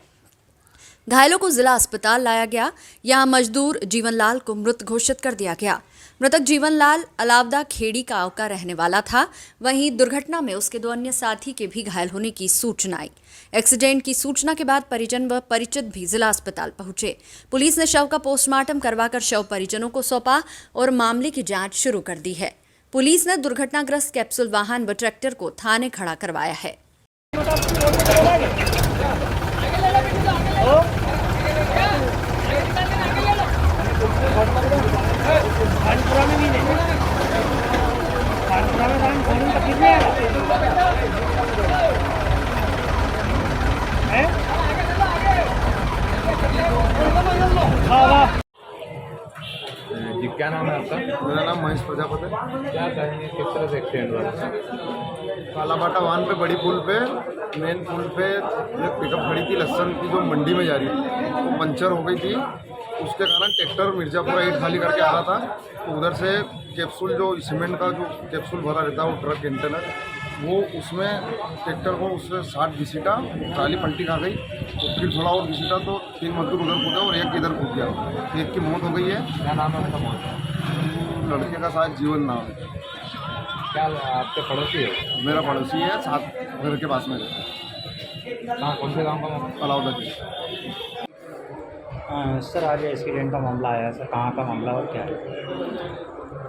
घायलों को जिला अस्पताल लाया गया। यहां मजदूर जीवनलाल को मृत घोषित कर दिया गया। मृतक जीवनलाल अलावदा खेड़ी गांव का रहने वाला था। वहीं दुर्घटना में उसके 2 अन्य साथी के भी घायल होने की सूचना आई। एक्सीडेंट की सूचना के बाद परिजन व परिचित भी जिला अस्पताल पहुंचे। पुलिस ने शव का पोस्टमार्टम करवाकर शव परिजनों को सौंपा और मामले की जांच शुरू कर दी है। पुलिस ने दुर्घटनाग्रस्त कैप्सूल वाहन व ट्रैक्टर को थाने खड़ा करवाया है। जी, क्या नाम है आपका? मेरा नाम महेश प्रजापति है। क्या कहेंगे किस तरह से एक्सीडेंट हुआ? कालाभाटा वाहन पे बड़ी पुल पे मेन पुल पे एक पिकअप खड़ी थी लहसुन की जो मंडी में जा रही थी, वो पंचर हो गई थी। उसके कारण ट्रैक्टर मिर्जापुरा ईंट खाली करके आ रहा था, तो उधर से कैप्सूल जो सीमेंट का जो कैप्सूल भरा रहता है वो ट्रक कंटेनर, वो उसमें ट्रैक्टर को उससे 60 घसीटा, ट्राली पलटी खा गई। तो फिर थोड़ा और घसीटा तो 3 मजदूर उधर कूदे और एक इधर कूद गया। एक की मौत हो गई है। क्या नाम है उनका? लड़के का शायद जीवन नाम है। क्या आपके पड़ोसी है? मेरा पड़ोसी है, साथ घर के पास में रहता है। हाँ, कौन से गाँव का? अलाउदा जी। सर आज एक्सीडेंट का मामला आया सर, कहाँ का मामला और क्या है?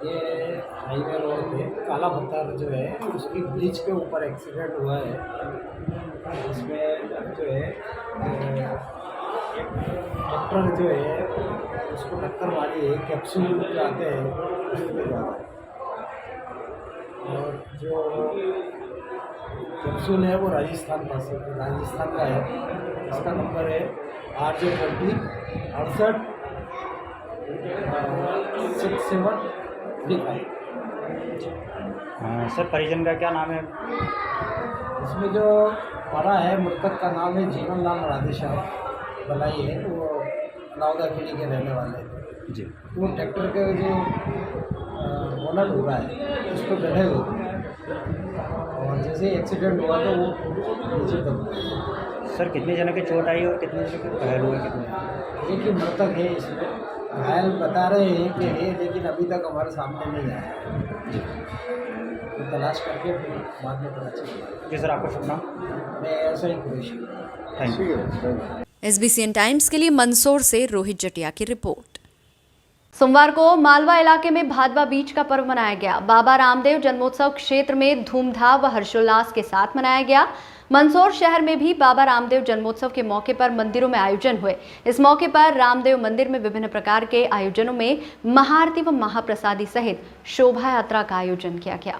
ये हाईवे रोड पे काला पत्थर जो है उसकी ब्रिज के ऊपर एक्सीडेंट हुआ है। इसमें जो है ट्रैक्टर जो है उसको टक्कर मारी है, कैप्सूल जो आते हैं उसमें ज़्यादा, और जो कैप्सूल है वो राजस्थान का है। इसका नंबर है RJ20 68 67 35। सर परिजन का क्या नाम है? इसमें जो मरा है मृतक का नाम है जीवनलाल राधेश्याम बलाई है, वो अलावदा खेड़ी के रहने वाले हैं जी। वो ट्रैक्टर के जो ओनर हुआ है उसको गड्ढे हो गए और जैसे ही एक्सीडेंट हुआ तो वो नीचे दब गया। सर कितने जने की चोट आई और कितने जने के घायल हुए? कितने? एक ही मृतक है, इसमें घायल बता रहे हैं कि है, लेकिन अभी तक हमारे सामने नहीं आया है। तो तलाश करके फिर बाद में पता चलेगा। जी सर, आपका शुभ नाम? मैं ऐसा ही Qureshi. Thank you. SBCN Times के लिए मंदसौर से रोहित जटिया की रिपोर्ट। सोमवार को मालवा इलाके में भादवा बीज का पर्व मनाया गया। बाबा रामदेव जन्मोत्सव क्षेत्र में धूमधाम व हर्षोल्लास के साथ मनाया गया। मंदसौर शहर में भी बाबा रामदेव जन्मोत्सव के मौके पर मंदिरों में आयोजन हुए। इस मौके पर रामदेव मंदिर में विभिन्न प्रकार के आयोजनों में महाआरती व महाप्रसादी सहित शोभा यात्रा का आयोजन किया गया।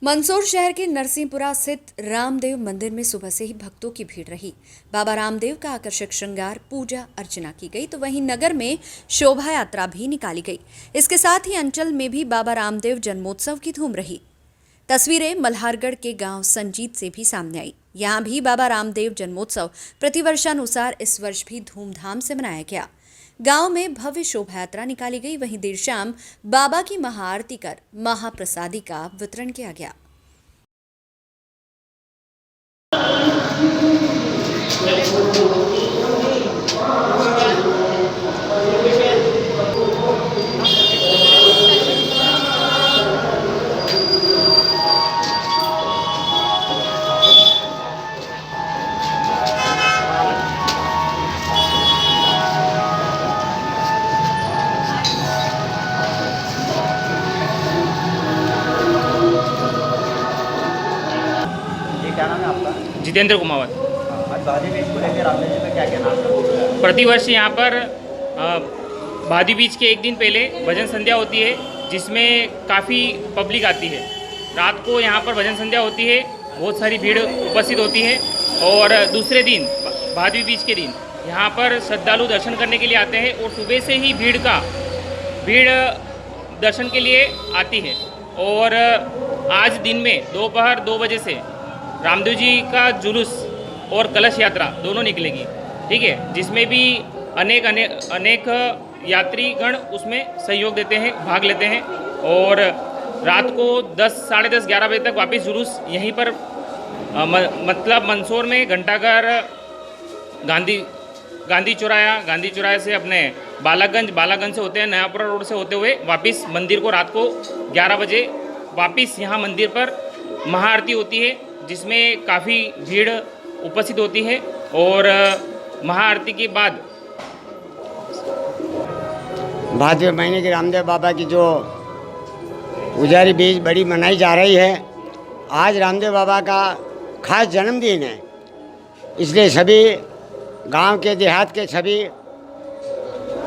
मंदसौर शहर के नरसिंहपुरा स्थित रामदेव मंदिर में सुबह से ही भक्तों की भीड़ रही। बाबा रामदेव का आकर्षक श्रृंगार, पूजा अर्चना की गई तो वहीं नगर में शोभा यात्रा भी निकाली गई। इसके साथ ही अंचल में भी बाबा रामदेव जन्मोत्सव की धूम रही। तस्वीरें मल्हारगढ़ के गांव संजीत से भी सामने आई। यहां भी बाबा रामदेव जन्मोत्सव प्रतिवर्षानुसार इस वर्ष भी धूमधाम से मनाया गया। गांव में भव्य शोभा यात्रा निकाली गई। वहीं देर शाम बाबा की महाआरती कर महाप्रसादी का वितरण किया गया। जितेंद्र कुमावत। आज भादी बीज को लेकर रामदेव जी में क्या कहना है? प्रतिवर्ष यहाँ पर भादी बीज के एक दिन पहले भजन संध्या होती है, जिसमें काफ़ी पब्लिक आती है। रात को यहाँ पर भजन संध्या होती है, बहुत सारी भीड़ उपस्थित होती है। और दूसरे दिन भादी बीज के दिन यहाँ पर श्रद्धालु दर्शन करने के लिए आते हैं और सुबह से ही भीड़ दर्शन के लिए आती है। और आज दिन में दोपहर 2 बजे से रामदेव जी का जुलूस और कलश यात्रा दोनों निकलेगी, ठीक है, जिसमें भी अनेक यात्रीगण उसमें सहयोग देते हैं, भाग लेते हैं। और रात को 10, साढ़े 10, 11 बजे तक वापस जुलूस यहीं पर मतलब मंदसौर में घंटाघर, गांधी चौराया से अपने बालागंज से होते हैं, नयापुरा रोड से होते हुए वापस मंदिर को रात को 11 बजे वापस यहाँ मंदिर पर महाआरती होती है, जिसमें काफ़ी भीड़ उपस्थित होती है। और महाआरती के बाद भादवे महीने की रामदेव बाबा की जो उजारी बीज बड़ी मनाई जा रही है। आज रामदेव बाबा का खास जन्मदिन है, इसलिए सभी गांव के देहात के सभी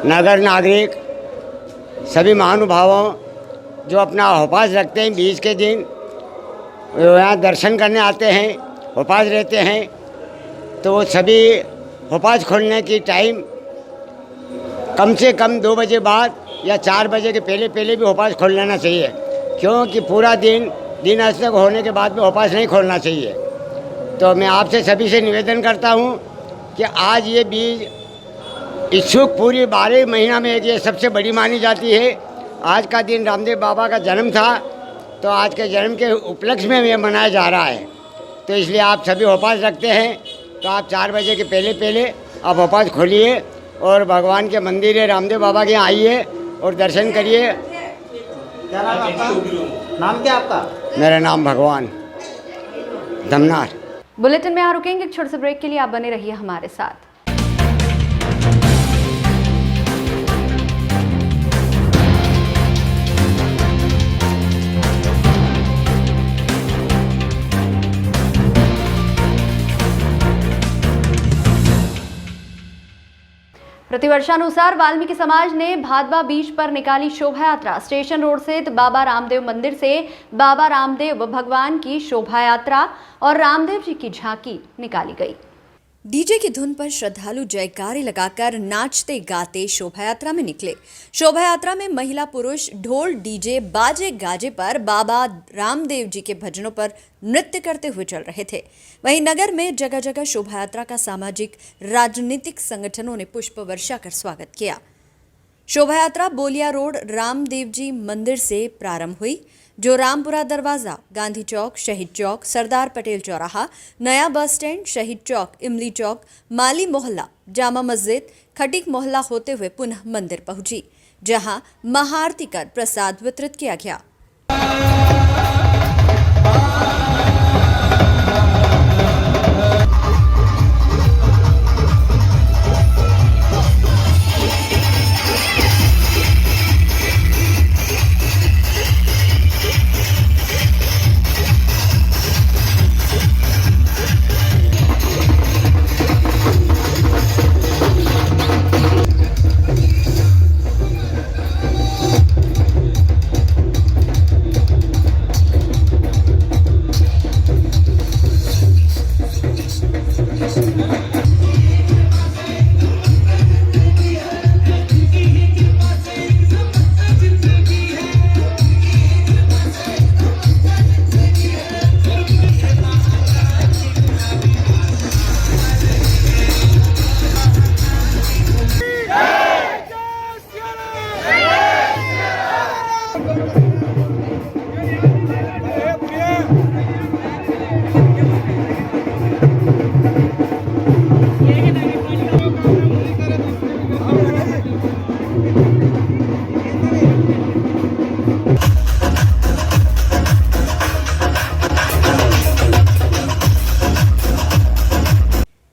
नगर नागरिक, सभी महानुभावों जो अपना उपवास रखते हैं बीज के दिन, यहाँ दर्शन करने आते हैं, उपवास रहते हैं, तो वो सभी उपवास खोलने की टाइम कम से कम 2 बजे बाद या 4 बजे के पहले भी उपवास खोल लेना चाहिए, क्योंकि पूरा दिन अस्त होने के बाद में उपवास नहीं खोलना चाहिए। तो मैं आपसे सभी से निवेदन करता हूँ कि आज ये बीज इच्छुक पूरी 12 महीना में ये सबसे बड़ी मानी जाती है। आज का दिन रामदेव बाबा का जन्म था, तो आज के जन्म के उपलक्ष्य में ये मनाया जा रहा है। तो इसलिए आप सभी उपवास रखते हैं, तो आप 4 बजे के पहले आप उपवास खोलिए और भगवान के मंदिर है रामदेव बाबा के यहाँ आइए और दर्शन करिए। क्या नाम आपका? नाम क्या आपका? मेरा नाम भगवान धमनार। बुलेटिन में यहाँ रुकेंगे एक छोटे से ब्रेक के लिए, आप बने रहिए हमारे साथ। प्रतिवर्षानुसार वाल्मीकि समाज ने भादवा बीज पर निकाली शोभा यात्रा। स्टेशन रोड स्थित बाबा रामदेव मंदिर से बाबा रामदेव भगवान की शोभा यात्रा और रामदेव जी की झांकी निकाली गई। डीजे की धुन पर श्रद्धालु जयकारे लगाकर नाचते गाते शोभा यात्रा में निकले। शोभा यात्रा में महिला पुरुष ढोल डीजे बाजे गाजे पर बाबा रामदेव जी के भजनों पर नृत्य करते हुए चल रहे थे। वहीं नगर में जगह जगह शोभा यात्रा का सामाजिक राजनीतिक संगठनों ने पुष्प वर्षा कर स्वागत किया। शोभा यात्रा बोलिया रोड रामदेव जी मंदिर से प्रारंभ हुई, जो रामपुरा दरवाजा, गांधी चौक, शहीद चौक, सरदार पटेल चौराहा, नया बस स्टैंड, शहीद चौक, इमली चौक, माली मोहल्ला, जामा मस्जिद, खटीक मोहल्ला होते हुए पुनः मंदिर पहुंची, जहां महाआरती कर प्रसाद वितरित किया गया।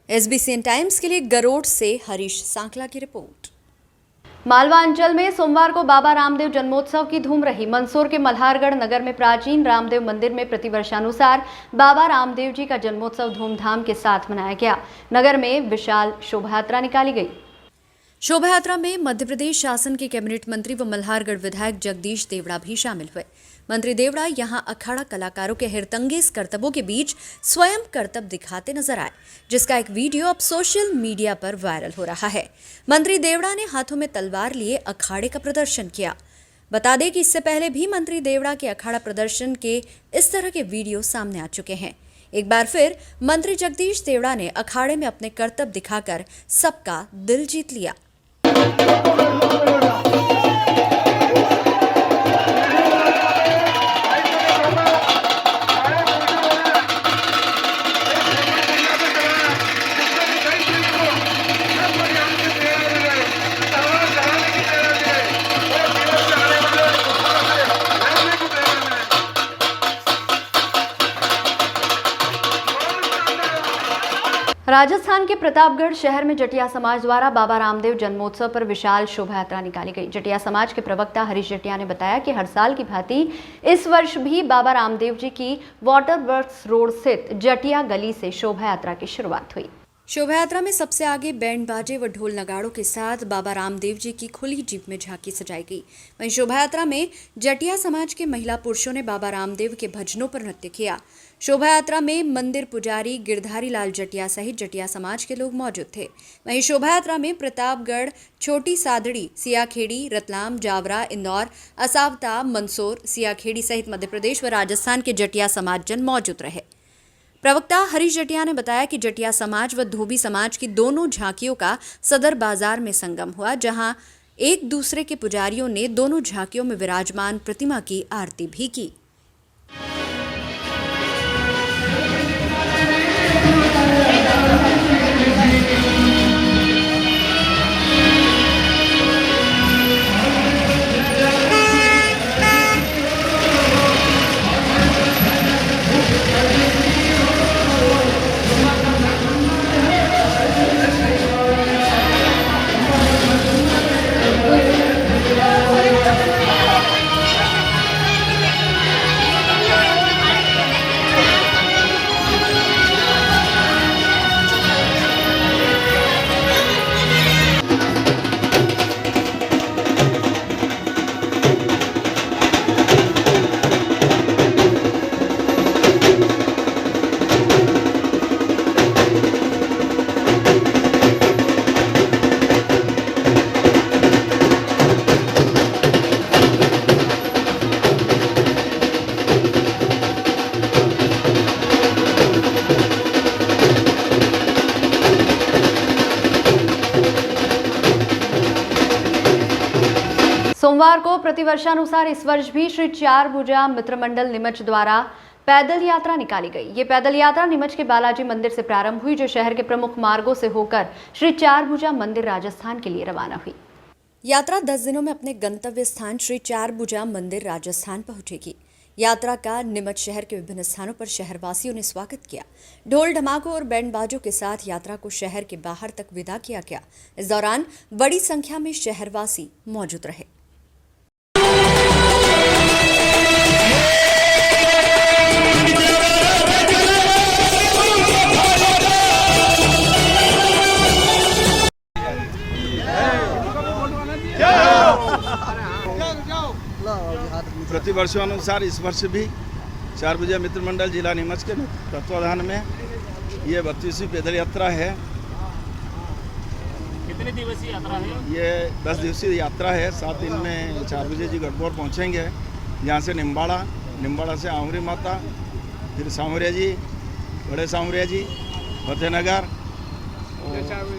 SBCN टाइम्स के लिए गरोड से हरीश सांकला की रिपोर्ट। मालवा अंचल में सोमवार को बाबा रामदेव जन्मोत्सव की धूम रही। मंदसौर के मल्हारगढ़ नगर में प्राचीन रामदेव मंदिर में प्रतिवर्षानुसार बाबा रामदेव जी का जन्मोत्सव धूमधाम के साथ मनाया गया। नगर में विशाल शोभा यात्रा निकाली गई। शोभा यात्रा में मध्य प्रदेश शासन के कैबिनेट मंत्री व मल्हारगढ़ विधायक जगदीश देवड़ा भी शामिल हुए। मंत्री देवड़ा यहां अखाड़ा कलाकारों के हिरतंगेज करतबों के बीच स्वयं करतब दिखाते नजर आए, जिसका एक वीडियो अब सोशल मीडिया पर वायरल हो रहा है। मंत्री देवड़ा ने हाथों में तलवार लिए अखाड़े का प्रदर्शन किया। बता दें कि इससे पहले भी मंत्री देवड़ा के अखाड़ा प्रदर्शन के इस तरह के वीडियो सामने आ चुके हैं। एक बार फिर मंत्री जगदीश देवड़ा ने अखाड़े में अपने करतब दिखाकर सबका दिल जीत लिया। राजस्थान के प्रतापगढ़ शहर में जटिया समाज द्वारा बाबा रामदेव जन्मोत्सव पर विशाल शोभा यात्रा निकाली गई। जटिया समाज के प्रवक्ता हरीश जटिया ने बताया कि हर साल की भांति इस वर्ष भी बाबा रामदेव जी की वाटर वर्क्स रोड स्थित जटिया गली से शोभा यात्रा की शुरुआत हुई। शोभा यात्रा में सबसे आगे बैंड बाजे व ढोल नगाड़ों के साथ बाबा रामदेव जी की खुली जीप में झांकी सजाई गई। वहीं शोभा यात्रा में जटिया समाज के महिला पुरुषों ने बाबा रामदेव के भजनों पर नृत्य किया। शोभा यात्रा में मंदिर पुजारी गिरधारी लाल जटिया सहित जटिया समाज के लोग मौजूद थे। वहीं शोभा यात्रा में प्रतापगढ़, छोटी सादड़ी, सियाखेड़ी, रतलाम, जावरा, इंदौर, असावता, मंदसौर, सियाखेड़ी सहित मध्य प्रदेश व राजस्थान के जटिया समाजजन मौजूद रहे। प्रवक्ता हरीश जटिया ने बताया कि जटिया समाज व धोबी समाज की दोनों झांकियों का सदर बाजार में संगम हुआ, जहां एक दूसरे के पुजारियों ने दोनों झांकियों में विराजमान प्रतिमा की आरती भी की। सोमवार को प्रतिवर्षानुसार इस वर्ष भी श्री चार भुजा मित्र मंडल नीमच द्वारा पैदल यात्रा निकाली गई। ये पैदल यात्रा नीमच के बालाजी मंदिर से प्रारंभ हुई, जो शहर के प्रमुख मार्गों से होकर श्री चार भुजा मंदिर राजस्थान के लिए रवाना हुई। यात्रा 10 दिनों में अपने गंतव्य स्थान श्री चार भुजा मंदिर राजस्थान पहुंचेगी। यात्रा का नीमच शहर के विभिन्न स्थानों पर शहरवासियों ने स्वागत किया। ढोल ढमाकों और बैंड बाजों के साथ यात्रा को शहर के बाहर तक विदा किया गया। इस दौरान बड़ी संख्या में शहरवासी मौजूद रहे। प्रतिवर्षानुसार इस वर्ष भी चार भुजा मित्र मंडल जिला नीमच के तत्वाधान में ये 32वीं पैदल यात्रा है। कितने दिवसीय यात्रा है? ये 10 दिवसीय यात्रा है। 7 दिन में चार भुजा जी गढ़बोर पहुँचेंगे, यहाँ से निम्बाड़ा से आंवरी माता, फिर सांवरिया जी, बड़े सांवरिया जी,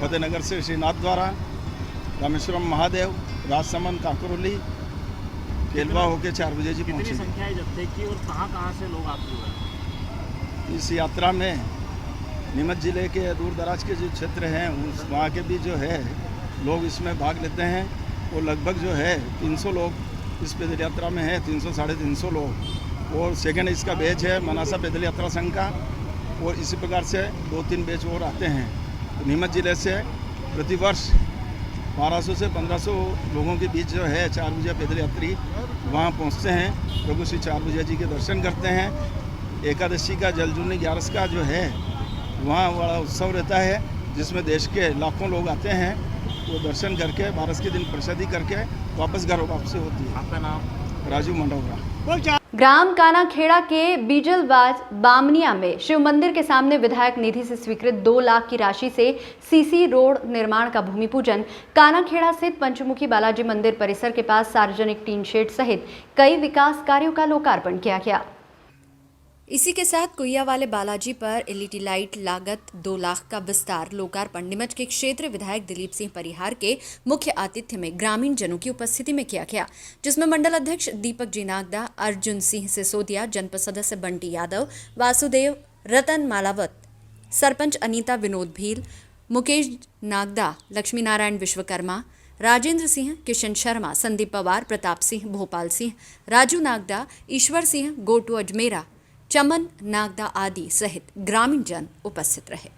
फतेहनगर से श्रीनाथ द्वारा, रामेश्वरम महादेव, राजसमंद, काकरोली, केलवा होके चार बजे जी पहुँचे। संख्या है जत्थे की और कहाँ से लोग आते हुए? इस यात्रा में नीमच जिले के दूर दराज के जो क्षेत्र हैं वहाँ के भी जो है लोग इसमें भाग लेते हैं। और लगभग जो है 300 लोग इस पैदल यात्रा में है, 300-350 लोग। और सेकेंड इसका बैच है मनासा पैदल यात्रा संघ का, और इसी प्रकार से 2-3 बैच और आते हैं। तो नीमच जिले से प्रतिवर्ष 1200 से 1500 लोगों के बीच जो है चार भुजा पैदल यात्री वहाँ पहुँचते हैं, प्रभु श्री चार भुजा जी के दर्शन करते हैं। एकादशी का जलजूनी 11 का जो है वहाँ बड़ा उत्सव रहता है, जिसमें देश के लाखों लोग आते हैं। वो दर्शन करके 12 के दिन प्रसादी करके वापस घर वापसी होती है। आपका नाम? राजू मंडोगरा। ग्राम कानाखेड़ा के बीजलबाज बामनिया में शिव मंदिर के सामने विधायक निधि से स्वीकृत 2 लाख की राशि से सीसी रोड निर्माण का भूमि पूजन, कानाखेड़ा स्थित पंचमुखी बालाजी मंदिर परिसर के पास सार्वजनिक टीन शेड सहित कई विकास कार्यों का लोकार्पण किया गया। इसी के साथ कुइया वाले बालाजी पर एलईडी लाइट लागत 2 लाख का विस्तार लोकार्पण नीमच के क्षेत्रीय विधायक दिलीप सिंह परिहार के मुख्य आतिथ्य में ग्रामीण जनों की उपस्थिति में किया गया, जिसमें मंडल अध्यक्ष दीपक जी नागदा, अर्जुन सिंह सिसोदिया, जनपद सदस्य बंटी यादव, वासुदेव, रतन मालावत, सरपंच अनीता विनोद भील, मुकेश नागदा, लक्ष्मी नारायण विश्वकर्मा, राजेंद्र सिंह, किशन शर्मा, संदीप पवार, प्रताप सिंह, भोपाल सिंह, राजू नागदा, ईश्वर सिंह, गोटू अजमेरा, चमन नागदा आदि सहित ग्रामीण जन उपस्थित रहे।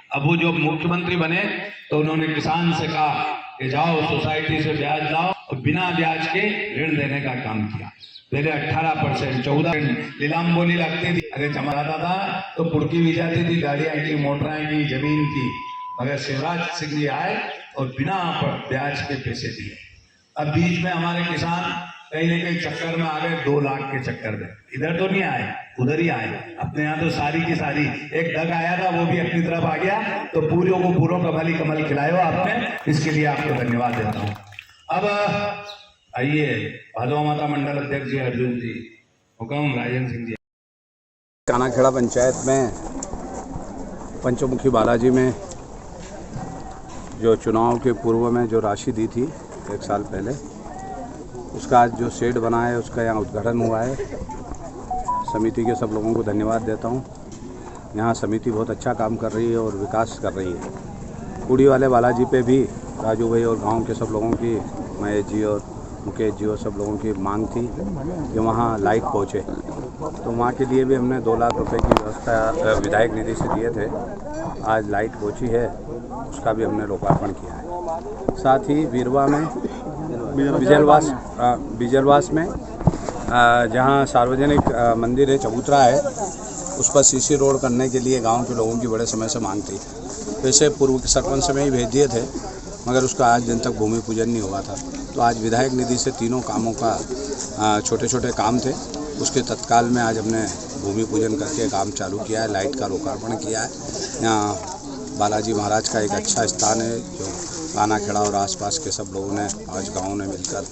अब वो जो मुख्यमंत्री बने तो उन्होंने किसान से कहा कि जाओ सोसाइटी से ब्याज लाओ और बिना ब्याज के ऋण देने का काम किया। पहले 18%, 14% नीलाम बोली लगती थी, अरे जमा आता था तो पुड़की भी जाती थी, गाड़ियां की, मोटरें की, जमीन की। मगर शिवराज सिंह जी आए और बिना ब्याज के पैसे दिए। अब बीच में हमारे किसान कहीं न कहीं चक्कर में आ गए, 2 लाख के चक्कर में। इधर तो नहीं आए, उधर ही आए। अपने यहाँ तो सारी की सारी एक डग आया था, वो भी अपनी तरफ आ गया। तो पूरियों को पूरों कमली कमल खिलायो आपने, इसके लिए आपको धन्यवाद देता हूँ। अब आइए भादवा माता मंडल अध्यक्ष जी अर्जुन जी, हुक्म राजेंद्र सिंह जी। कानाखेड़ा पंचायत में पंचमुखी बालाजी में जो चुनाव के पूर्व में जो राशि दी थी 1 साल पहले, उसका आज जो शेड बना है उसका यहाँ उद्घाटन हुआ है। समिति के सब लोगों को धन्यवाद देता हूँ। यहाँ समिति बहुत अच्छा काम कर रही है और विकास कर रही है। कुड़ी वाले बालाजी पे भी राजू भाई और गांव के सब लोगों की, महेश जी और मुकेश जी और सब लोगों की मांग थी कि वहाँ लाइट पहुँचे, तो वहाँ के लिए भी हमने 2 लाख रुपए की व्यवस्था विधायक निधि से दिए थे। आज लाइट पहुँची है, उसका भी हमने लोकार्पण किया है। साथ ही वीरवा में बीजलवास में जहाँ सार्वजनिक मंदिर है, चबूतरा है, उस पर सीसी रोड करने के लिए गांव के लोगों की बड़े समय से मांग थी। वैसे पूर्व के सरपंच से में ही भेज दिए थे, मगर उसका आज दिन तक भूमि पूजन नहीं हुआ था। तो आज विधायक निधि से तीनों कामों का छोटे छोटे काम थे, उसके तत्काल में आज हमने भूमि पूजन करके काम चालू किया है। लाइट का लोकार्पण किया है। यहाँ बालाजी महाराज का एक अच्छा स्थान है, जो कानाखेड़ा और आसपास के सब लोगों ने, आज गाँव ने मिलकर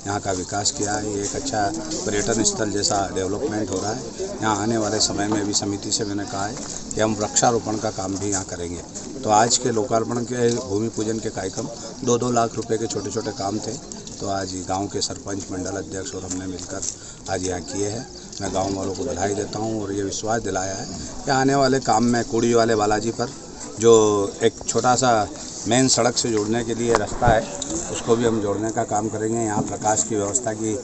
यहाँ का विकास किया है। ये एक अच्छा पर्यटन स्थल जैसा डेवलपमेंट हो रहा है। यहाँ आने वाले समय में भी समिति से मैंने कहा है कि हम वृक्षारोपण का काम भी यहाँ करेंगे। तो आज के लोकार्पण के भूमि पूजन के कार्यक्रम 2-2 लाख रुपए के छोटे छोटे काम थे, तो आज गांव के सरपंच, मंडल अध्यक्ष और हमने मिलकर आज यहाँ किए हैं। मैं गांव वालों को बधाई देता हूँ और ये विश्वास दिलाया है कि आने वाले काम में कुड़ी वाले बालाजी पर जो एक छोटा सा मेन सड़क से जोड़ने के लिए रास्ता है, उसको भी हम जोड़ने का काम करेंगे। यहाँ प्रकाश की व्यवस्था की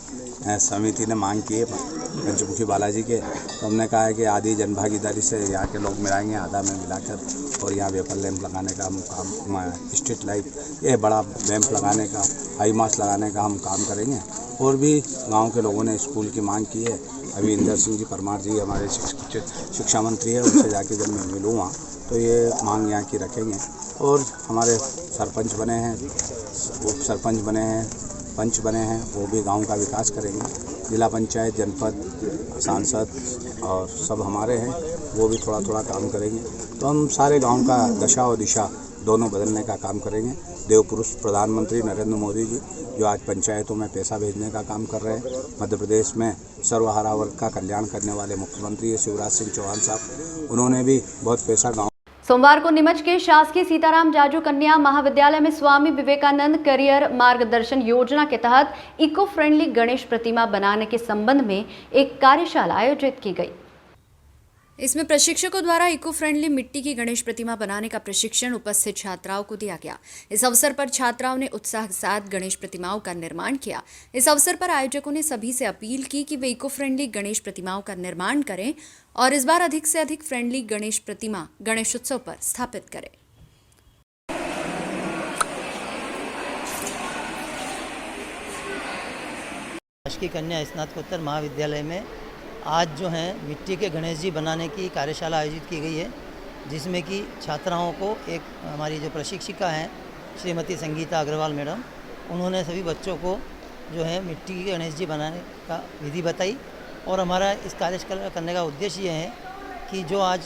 समिति ने मांग की है पंचमुखी बालाजी के, तो हमने कहा है कि आधी जनभागीदारी से यहाँ के लोग मिलाएंगे, आधा में मिलाकर, और यहाँ वेपर लैंप लगाने का हम काम, स्ट्रीट लाइट, ये बड़ा लैंप लगाने का, हाई मास्ट लगाने का हम काम करेंगे। और भी गांव के लोगों ने स्कूल की मांग की है। अभी इंदर सिंह जी परमार जी हमारे शिक्षा मंत्री है, उनसे जाके जब मैं मिलूँ वहाँ, तो ये मांग यहाँ की रखेंगे। और हमारे सरपंच बने हैं, उप सरपंच बने हैं, पंच बने हैं, वो भी गांव का विकास करेंगे। जिला पंचायत, जनपद, सांसद और सब हमारे हैं, वो भी थोड़ा थोड़ा काम करेंगे। तो हम सारे गांव का दशा और दिशा दोनों बदलने का काम करेंगे। देवपुरुष प्रधानमंत्री नरेंद्र मोदी जी, जो आज पंचायतों में पैसा भेजने का काम कर रहे हैं, मध्य प्रदेश में सर्वहारा वर्ग का कल्याण करने वाले मुख्यमंत्री शिवराज सिंह चौहान साहब, उन्होंने भी बहुत पैसा गाँव। सोमवार को नीमच के शासकीय सीताराम जाजू कन्या महाविद्यालय में स्वामी विवेकानंद करियर मार्गदर्शन योजना के तहत इको फ्रेंडली गणेश प्रतिमा बनाने के संबंध में एक कार्यशाला आयोजित की गई। इसमें प्रशिक्षकों द्वारा इको फ्रेंडली मिट्टी की गणेश प्रतिमा बनाने का प्रशिक्षण उपस्थित छात्राओं को दिया गया। इस अवसर पर छात्राओं ने उत्साह के साथ गणेश प्रतिमाओं का निर्माण किया। इस अवसर पर आयोजकों ने सभी से अपील की कि वे इको फ्रेंडली गणेश प्रतिमाओं का निर्माण करें और इस बार अधिक से अधिक फ्रेंडली गणेश प्रतिमा गणेश उत्सव पर स्थापित करें। शासकीय कन्या स्नातकोत्तर महाविद्यालय में आज जो है मिट्टी के गणेश जी बनाने की कार्यशाला आयोजित की गई है, जिसमें कि छात्राओं को एक हमारी जो प्रशिक्षिका हैं श्रीमती संगीता अग्रवाल मैडम, उन्होंने सभी बच्चों को जो है मिट्टी के गणेश जी बनाने का विधि बताई। और हमारा इस कार्यशाला करने का उद्देश्य ये है कि जो आज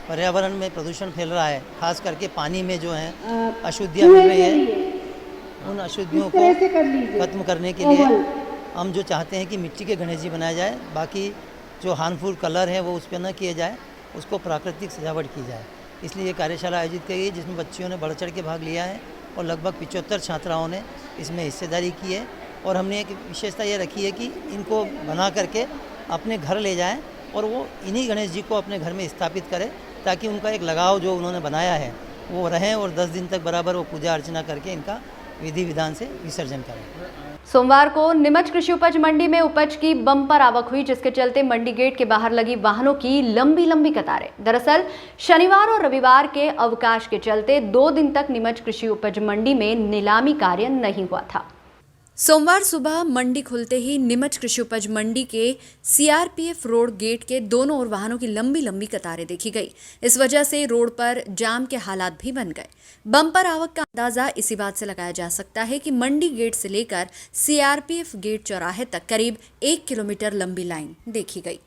पर्यावरण में प्रदूषण फैल रहा है, खास करके पानी में जो है अशुद्धियाँ मिल रही है, उन अशुद्धियों को खत्म करने के लिए हम जो चाहते हैं कि मिट्टी के गणेश जी बनाए जाए। बाकी जो हार्मफुल कलर है वो उस पर न किए जाए, उसको प्राकृतिक सजावट की जाए। इसलिए ये कार्यशाला आयोजित की गई जिसमें बच्चियों ने बढ़ चढ़ के भाग लिया है और लगभग 75 छात्राओं ने इसमें हिस्सेदारी की है। और हमने एक विशेषता ये रखी है कि इनको बना करके अपने घर ले जाएं और वो इन्हीं गणेश जी को अपने घर में स्थापित करें, ताकि उनका एक लगाव जो उन्होंने बनाया है वो रहें और 10 दिन तक बराबर वो पूजा अर्चना करके इनका विधि विधान से विसर्जन करें। सोमवार को नीमच कृषि उपज मंडी में उपज की बम्पर आवक हुई, जिसके चलते मंडी गेट के बाहर लगी वाहनों की लंबी कतारें। दरअसल शनिवार और रविवार के अवकाश के चलते 2 दिन तक नीमच कृषि उपज मंडी में नीलामी कार्य नहीं हुआ था। सोमवार सुबह मंडी खुलते ही नीमच कृषि उपज मंडी के सीआरपीएफ रोड गेट के दोनों ओर वाहनों की लंबी कतारें देखी गई। इस वजह से रोड पर जाम के हालात भी बन गए। बम्पर आवक का अंदाजा इसी बात से लगाया जा सकता है कि मंडी गेट से लेकर सीआरपीएफ गेट चौराहे तक करीब 1 किलोमीटर लंबी लाइन देखी गई।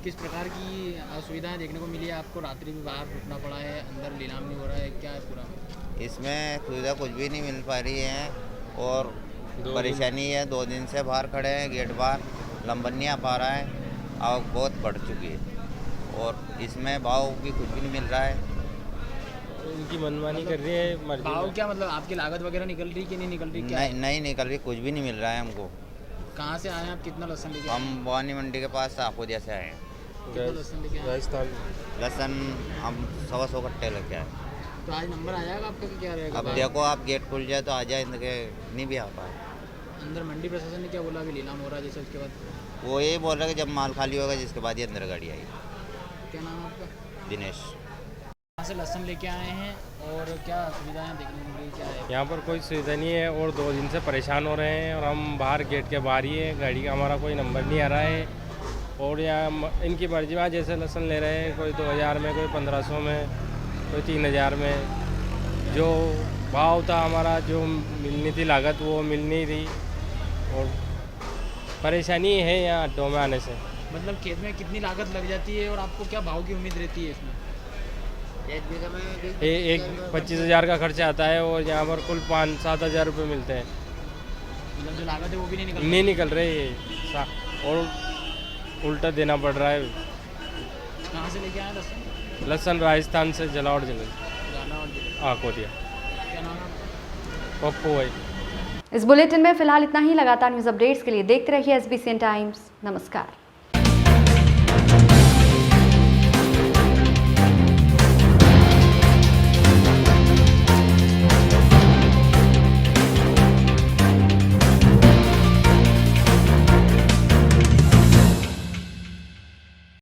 किस प्रकार की असुविधाएं देखने को मिली है आपको? रात्रि में बाहर रुकना पड़ा है, अंदर नीलाम नहीं हो रहा है, क्या है पूरा? इसमें सुविधा कुछ भी नहीं मिल पा रही है और परेशानी है। 2 दिन से बाहर खड़े हैं, गेट बाहर लंबन नहीं आ पा रहा है, आवक बहुत बढ़ चुकी है और इसमें भाव भी कुछ भी नहीं मिल रहा है। उनकी मनमानी कर रही है। भाव क्या मतलब आपकी लागत वगैरह निकल रही कि नहीं निकल रही? क्या नहीं निकल रही, कुछ भी नहीं मिल रहा है हमको। कहाँ से आए हैं आप? कितना लहसुन लेके? हम भवानी मंडी के पास साकोदिया से आए हैं। राजस्थान लहसुन हम 100 कट्टे लेके आए। तो आज नंबर आएगा आपका कि क्या रहेगा? अब देखो, आप गेट खुल जाए तो आ जाए, नहीं भी आ पाए। अंदर मंडी प्रशासन ने क्या बोला कि नीलाम हो रहा है जैसे? उसके बाद वो ये बोल रहा है कि जब माल खाली होगा जिसके बाद ही अंदर गाड़ी आएगी। क्या नाम है आपका? दिनेश। यहाँ से लहसुन लेके आए हैं और क्या सुविधाएं देखने को मिली? क्या है यहाँ पर? कोई सुविधा नहीं है और 2 दिन से परेशान हो रहे हैं और हम बाहर गेट के बाहर ही है। गाड़ी का हमारा कोई नंबर नहीं आ रहा है और यहाँ इनकी मर्जी में जैसे लहसुन ले रहे हैं, कोई 2000 में, कोई 1500 में, कोई 3000 में। जो भाव था हमारा, जो मिलनी थी लागत, वो मिल नहीं रही और परेशानी है यहाँ अड्डों में आने से। मतलब खेत में कितनी लागत लग जाती है और आपको क्या भाव की उम्मीद रहती है इसमें? एक 25,000 का खर्चा आता है और यहाँ पर कुल 5-7 हज़ार रुपये मिलते हैं। मतलब जो लागत है वो भी नहीं निकल रही है और उल्टा देना पड़ रहा है। कहाँ से लेके आए लहसुन? लहसुन राजस्थान से, जलावड़ जिले। कोदिया। क्या नाम है? पप्पू भाई। इस बुलेटिन में फिलहाल इतना ही। लगातार न्यूज अपडेट्स के लिए देखते रहिए SBCN टाइम्स। नमस्कार।